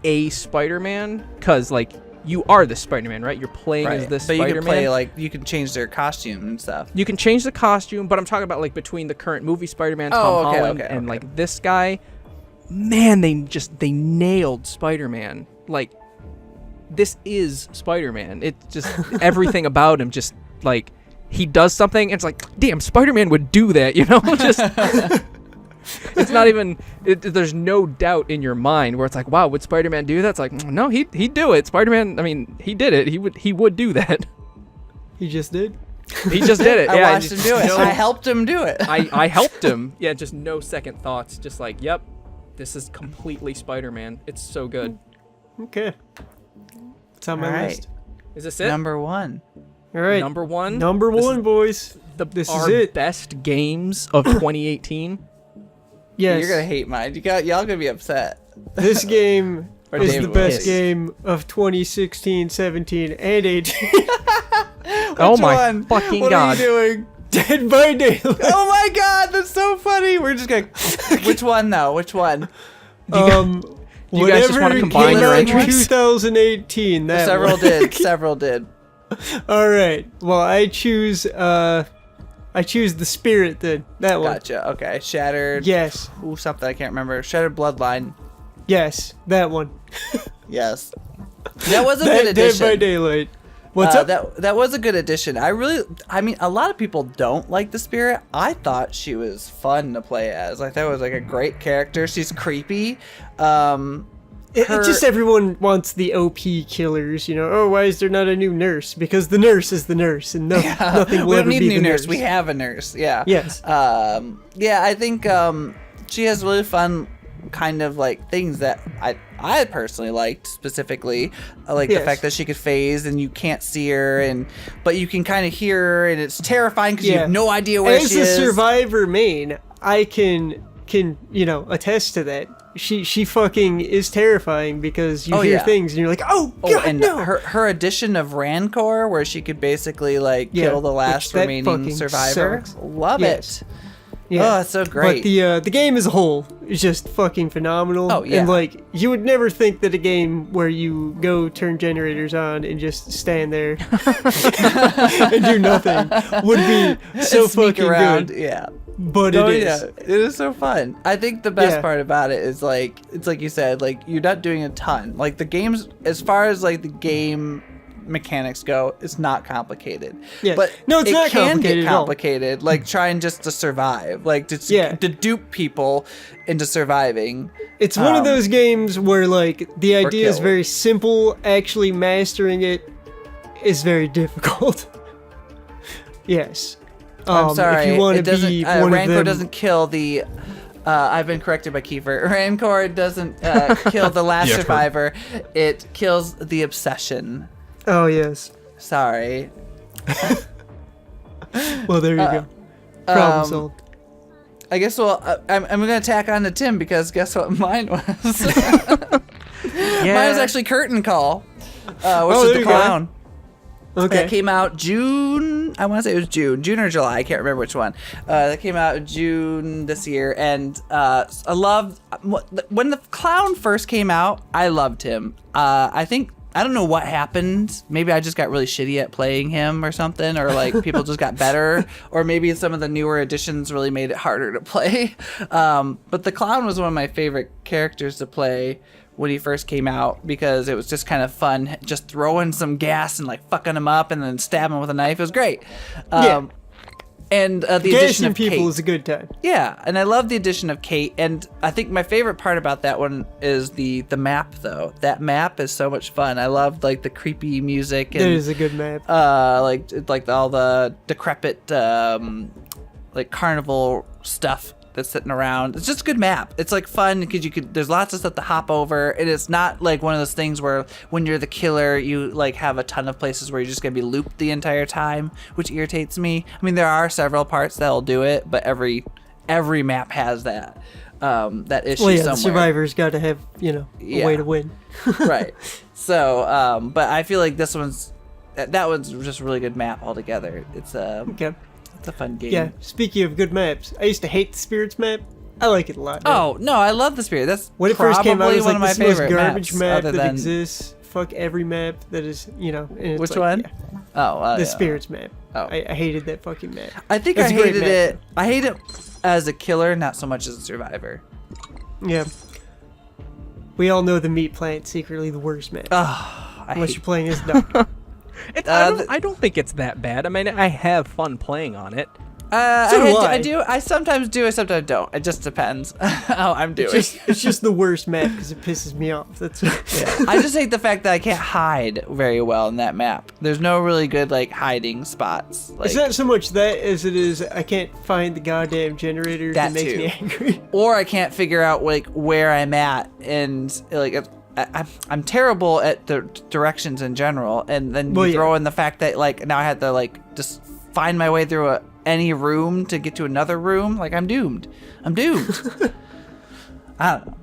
a Spider-Man, because like you are the Spider-Man, right? You're playing as this but Spider-Man. you can play like you can change their costume and stuff. You can change the costume, but I'm talking about like between the current movie Spider-Man, Tom Holland, and like this guy. Man, they nailed Spider-Man. Like, this is Spider-Man. It's just everything about him. Just like he does something, and it's like, damn, Spider-Man would do that, Just it's not even. There's no doubt in your mind where it's like, wow, would Spider-Man do that? It's like, no, he'd do it. Spider-Man. I mean, he did it. He would do that. He just did. He just did it. I Yeah, watched him do it. I helped him do it. I helped him. Yeah, just no second thoughts. Just like, yep, this is completely Spider-Man. It's so good. Okay. It's on my list. Is this it? Number 1. All right. Number one. Number one, boys. This our is it. best games of 2018. Yes. You're gonna hate mine. Y'all gonna be upset. This game Or is David the will best hate. game of 2016, 17, and 18. Oh my one? fucking what god. What are you doing? Dead by Daylight. Oh my god, that's so funny. We're just gonna. Which one though? Which one? Do you guys just wanna whatever combine came your out in entries? 2018. That Several one. did. Several did. All right. Well, I choose the Spirit then. That one. Gotcha. Okay. Shattered. Yes. Ooh, something I can't remember. Shattered Bloodline. Yes. That one. Yes. That was a Dead good addition. by Daylight. What's up? That was a good addition. I mean, a lot of people don't like the Spirit. I thought she was fun to play as. Like, that was like a great character. She's creepy. It just everyone wants the OP killers, you know. Oh, why is there not a new nurse? Because the nurse is the nurse, and nothing will we ever don't need be a new the nurse. We have a nurse. Yeah. Yes. Yeah, I think she has really fun kind of like things that I personally liked specifically, like the Yes. fact that she could phase and you can't see her, but you can kind of hear her, and it's terrifying because you have no idea where As she a is. survivor main, I can attest to that. She fucking is terrifying because you Oh, hear yeah. things and you're like, oh Oh, god, and no. her addition of Rancor, where she could basically like Yeah, kill the which last that remaining fucking survivor. sucks. Love Yes. it. Yeah. Oh, it's so great. But the game as a whole is just fucking phenomenal. Oh, yeah. And like you would never think that a game where you go turn generators on and just stand there and do nothing would be so Sneak fucking around. good. Yeah. But Oh it is. yeah, it is so fun. I think the best Yeah. part about it is like it's like you said, like you're not doing a ton. Like the games, as far as like the game mechanics go, it's not complicated. Yeah. But No, it's it not can complicated get at all. complicated. Like trying just to survive, like Yeah. to dupe people into surviving. It's one of those games where like the idea is kill. very simple, actually mastering it is very difficult. Yes. I'm sorry, If you want it to doesn't. be one Rancor of them, doesn't kill the. I've been corrected by Kiefer. Rancor doesn't kill the last Yeah, survivor. It kills the obsession. Oh yes. Sorry. Well, there you go. Problem solved. I guess I'm gonna tack on to Tim because guess what mine was? Mine was actually Curtain Call, which is there the you go. clown. Okay. That came out June. I want to say it was June or July. I can't remember which one. That came out June this year, and I loved when the clown first came out. I loved him. I don't know what happened. Maybe I just got really shitty at playing him or something, or like people just got better, or maybe some of the newer editions really made it harder to play. But the clown was one of my favorite characters to play when he first came out because it was just kind of fun, just throwing some gas and like fucking him up and then stabbing him with a knife. It was great. Yeah. And the addition Gassing of people Kate. is a good time. Yeah, and I love the addition of Kate, and I think my favorite part about that one is the map, though. That map is so much fun. I loved like the creepy music and That is a good map. like all the decrepit like carnival stuff that's sitting around. It's just a good map. It's like fun because there's lots of stuff to hop over, and it's not like one of those things where when you're the killer you like have a ton of places where you're just gonna be looped the entire time, which irritates me. I mean, there are several parts that'll do it, but every map has that issue Well, yeah, somewhere. the survivor's got to have, a Yeah. way to win. Right. So, but I feel like that one's just a really good map altogether. It's Okay. it's a fun game. Yeah, speaking of good maps, I used to hate the Spirits map. I like it a lot now. Oh no, I love the Spirit. That's When it probably first came out, it was one like of my this is the most favorite garbage maps, map other that than exists. Fuck every map that is, and it's which like, one? yeah, Oh, the yeah. Spirits map. Oh. I hated that fucking map. I think It's I a great hated map. it. I hate it as a killer, not so much as a survivor. Yeah. We all know the meat plant's secretly the worst map. Oh, Unless you're playing as Duck. I don't think it's that bad. I mean, I have fun playing on it. So do I. I do. I sometimes do. I sometimes don't. It just depends how I'm doing. It's just the worst map because it pisses me off. That's I just hate the fact that I can't hide very well in that map. There's no really good like hiding spots. Like, It's not so much that as it is I can't find the goddamn generator That that makes too. me angry. or I can't figure out like where I'm at, and like I'm terrible at the directions in general, and then you throw in the fact that like now I had to like just find my way through any room to get to another room. Like I'm doomed. I don't know.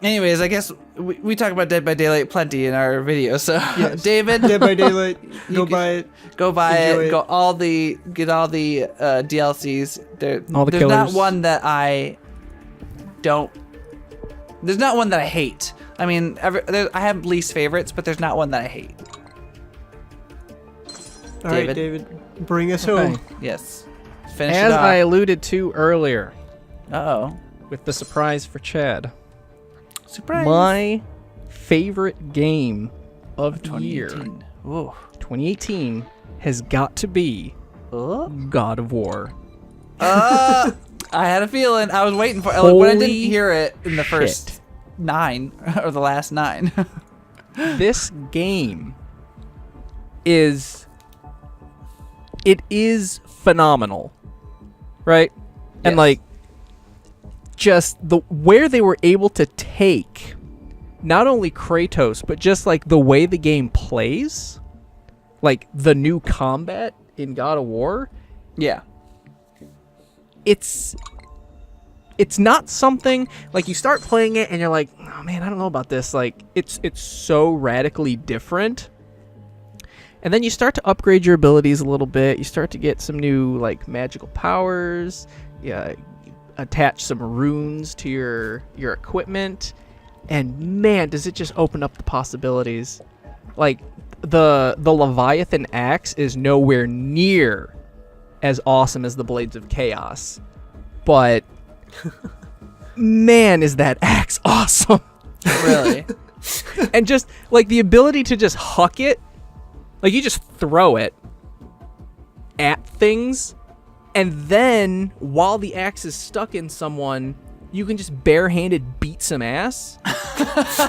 Anyways, I guess we talk about Dead by Daylight plenty in our video. So Yes. David, Dead by Daylight, go buy it. go buy Enjoy it. it. Get all the DLCs. All the there's killers. not one that I don't. There's not one that I hate. I mean, I have least favorites, but there's not one that I hate. All right, David, bring us Okay. home. Yes. Finish As it off. I alluded to earlier, Uh-oh. with the surprise for Chad, Surprise. my favorite game of the year, 2018. Ooh. 2018, has got to be God of War. I had a feeling. I was waiting for it. When I didn't Holy hear it in the first shit. 9 or the last 9. This game is phenomenal, right? And Yes. like just where they were able to take not only Kratos but just like the way the game plays, like the new combat in God of War, Yeah. it's not something like you start playing it and you're like, oh man, I don't know about this. Like it's so radically different. And then you start to upgrade your abilities a little bit. You start to get some new like magical powers. Yeah, attach some runes to your equipment. And man, does it just open up the possibilities. Like the Leviathan axe is nowhere near as awesome as the Blades of Chaos. But man, is that axe awesome. Really? And just like the ability to just huck it, like you just throw it at things, and then while the axe is stuck in someone, you can just barehanded beat some ass.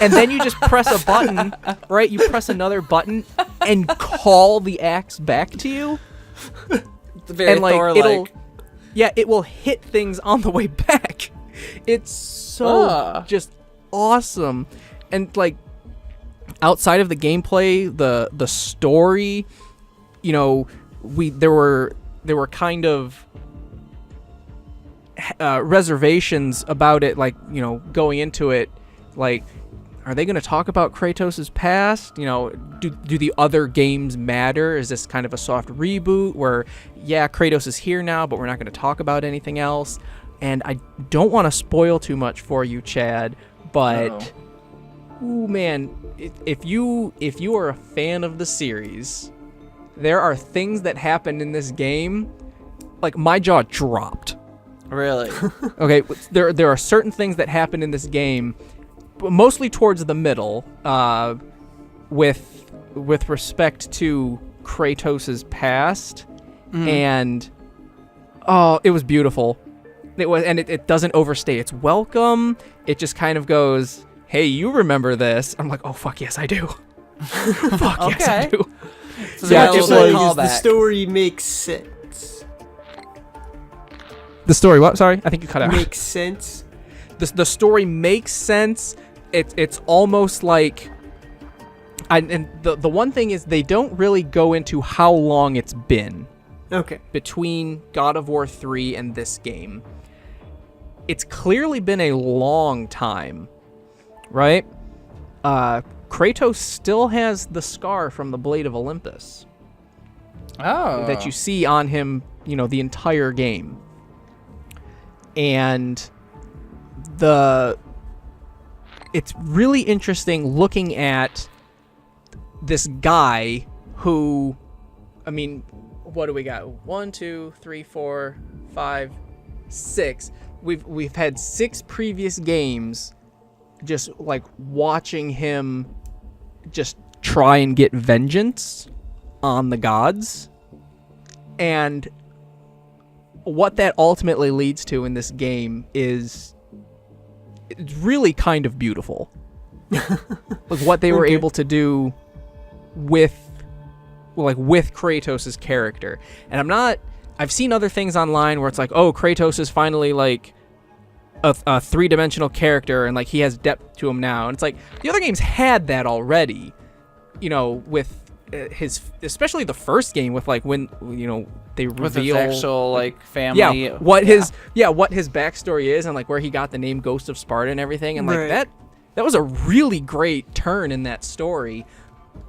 And then you just press a button, right? You press another button and call the axe back to you. It's very And like Thor-like. it will hit things on the way back. It's so just awesome. And like outside of the gameplay, the story, you know, there were kind of reservations about it, like, you know, going into it, like, are they going to talk about Kratos' past? You know, do the other games matter? Is this kind of a soft reboot where, yeah, Kratos is here now, but we're not going to talk about anything else? And I don't want to spoil too much for you, Chad, but ooh, man, if you are a fan of the series, there are things that happen in this game, like my jaw dropped. Really? Okay, there are certain things that happen in this game, mostly towards the middle, with respect to Kratos' past, and it was beautiful. It was, and it doesn't overstay its welcome. It just kind of goes, "Hey, you remember this?" I'm like, "Oh fuck, yes I do." Fuck yes I do. So Yeah, there's a just little like the callback. story makes sense. The story, what? Sorry, I think you cut out. Makes sense. The story makes sense. It's almost like, and the one thing is they don't really go into how long it's been Okay. between God of War 3 and this game. It's clearly been a long time, right? Kratos still has the scar from the Blade of Olympus that you see on him, you know, the entire game. And it's really interesting looking at this guy who, I mean, what do we got? 1, 2, 3, 4, 5, 6. We've had 6 previous games just like watching him just try and get vengeance on the gods. And what that ultimately leads to in this game is it's really kind of beautiful. Like what they were able to do with Kratos' character. And I've seen other things online where it's like, oh, Kratos is finally like a three-dimensional character, and like he has depth to him now. And it's like the other games had that already, with his, especially the first game, with like when they reveal With his actual like family. Yeah, what his backstory is, and like where he got the name Ghost of Sparta and everything, and like Right. that was a really great turn in that story.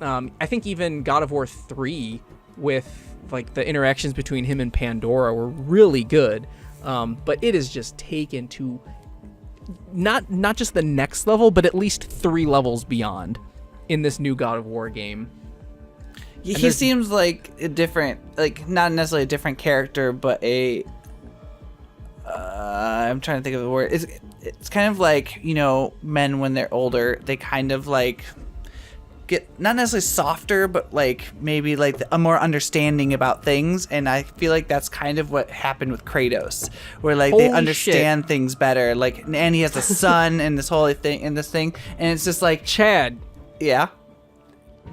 I think even God of War 3 with like the interactions between him and Pandora were really good. But it is just taken to not just the next level, but at least 3 levels beyond in this new God of War game. He seems like a different, like not necessarily a different character, but I'm trying to think of the word. It's kind of like, men when they're older, they kind of like get not necessarily softer, but like maybe like a more understanding about things. And I feel like that's kind of what happened with Kratos, where like they Holy understand things better. Like, and he has a son and this whole thing, and it's just like, Chad, yeah.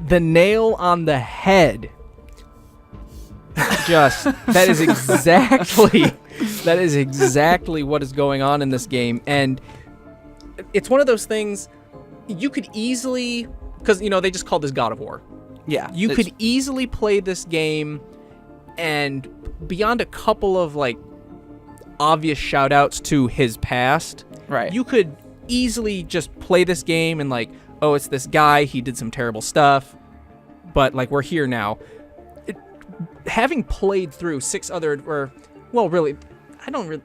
the nail on the head. Just that is exactly what is going on in this game, and it's one of those things you could easily, because they just called this God of War. Yeah, You could easily play this game, and beyond a couple of like obvious shout outs to his past, right. you could easily just play this game and like, oh, it's this guy, he did some terrible stuff, but like we're here now. Having played through 6 other, really, I don't really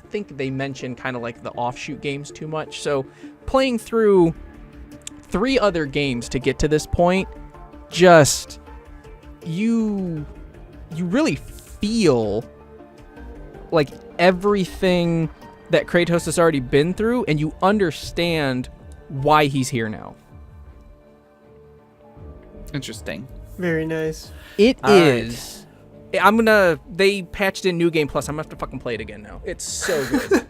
think they mention kind of like the offshoot games too much. So playing through 3 other games to get to this point, just you really feel like everything that Kratos has already been through, and you understand why he's here now. Interesting. Very nice. It All is. They patched in New Game Plus. I'm gonna have to fucking play it again now. It's so good.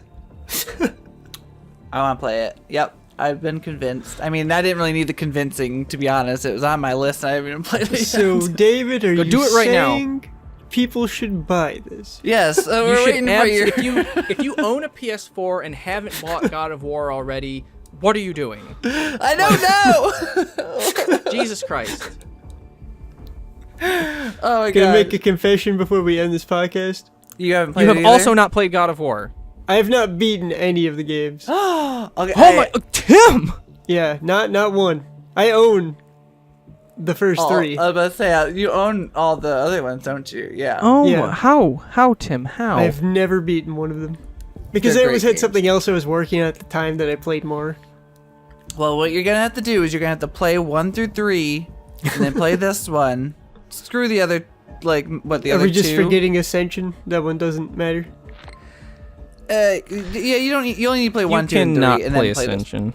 I want to play it. Yep. I've been convinced. I mean, I didn't really need the convincing, to be honest. It was on my list, and I haven't even played it So, yet. David, are Go you do it right now. saying people should buy this? Yes, You we're should waiting for you. if you own a PS4 and haven't bought God of War already, what are you doing? I don't know. Jesus Christ. Oh my Can I god. make a confession before we end this podcast? You haven't You played have it either? also not played God of War. I have not beaten any of the games. Okay. Oh my, Tim! Yeah, not one. I own the first 3. I was about to say, you own all the other ones, don't you? Yeah. Oh, Yeah. how, Tim? How? I've never beaten one of them. Because They're I always great had games. something else I was working on at the time that I played more. Well, what you're going to have to do is you're going to have to play 1 through 3, and then play this one. Screw the other, like, what, the Are other we just 2? forgetting Ascension? That one doesn't matter. Yeah, you only need to play 1, 2, and 3, cannot and play then play this. Ascension.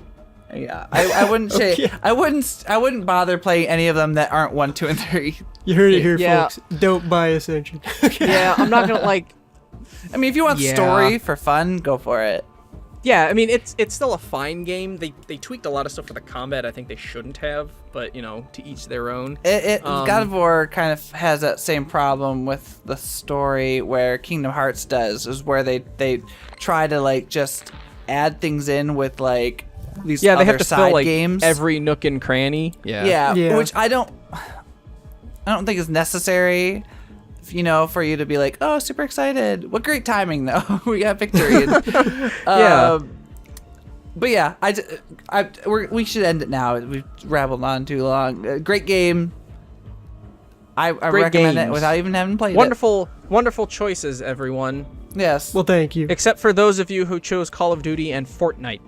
Yeah, I wouldn't say Okay. I wouldn't bother playing any of them that aren't 1, 2, and 3. You heard it here, Yeah. folks. Don't buy Ascension. Yeah, I'm not gonna like. I mean, if you want Yeah. story for fun, go for it. Yeah, I mean it's still a fine game. They tweaked a lot of stuff for the combat. I think they shouldn't have, but to each their own. God of War kind of has that same problem with the story where Kingdom Hearts does, is where they try to like just add things in with like these Yeah, they other have to side fill like games. every nook and cranny. yeah, Yeah. which I don't think is necessary. For you to be like, oh, super excited. What great timing, though. We got victory. Yeah. But yeah, we should end it now. We've rabbled on too long. Great game. I Great recommend it games. without even having played Wonderful choices, everyone. it. Yes. Well, thank you. Except for those of you who chose Call of Duty and Fortnite.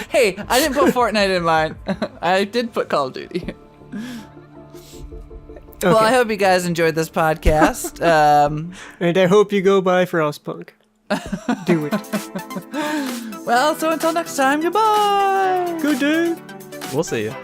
Hey, I didn't put Fortnite in mine. I did put Call of Duty. Okay. Well, I hope you guys enjoyed this podcast. And I hope you go buy Frostpunk. Do it. Well, so until next time, goodbye. Good day. We'll see you.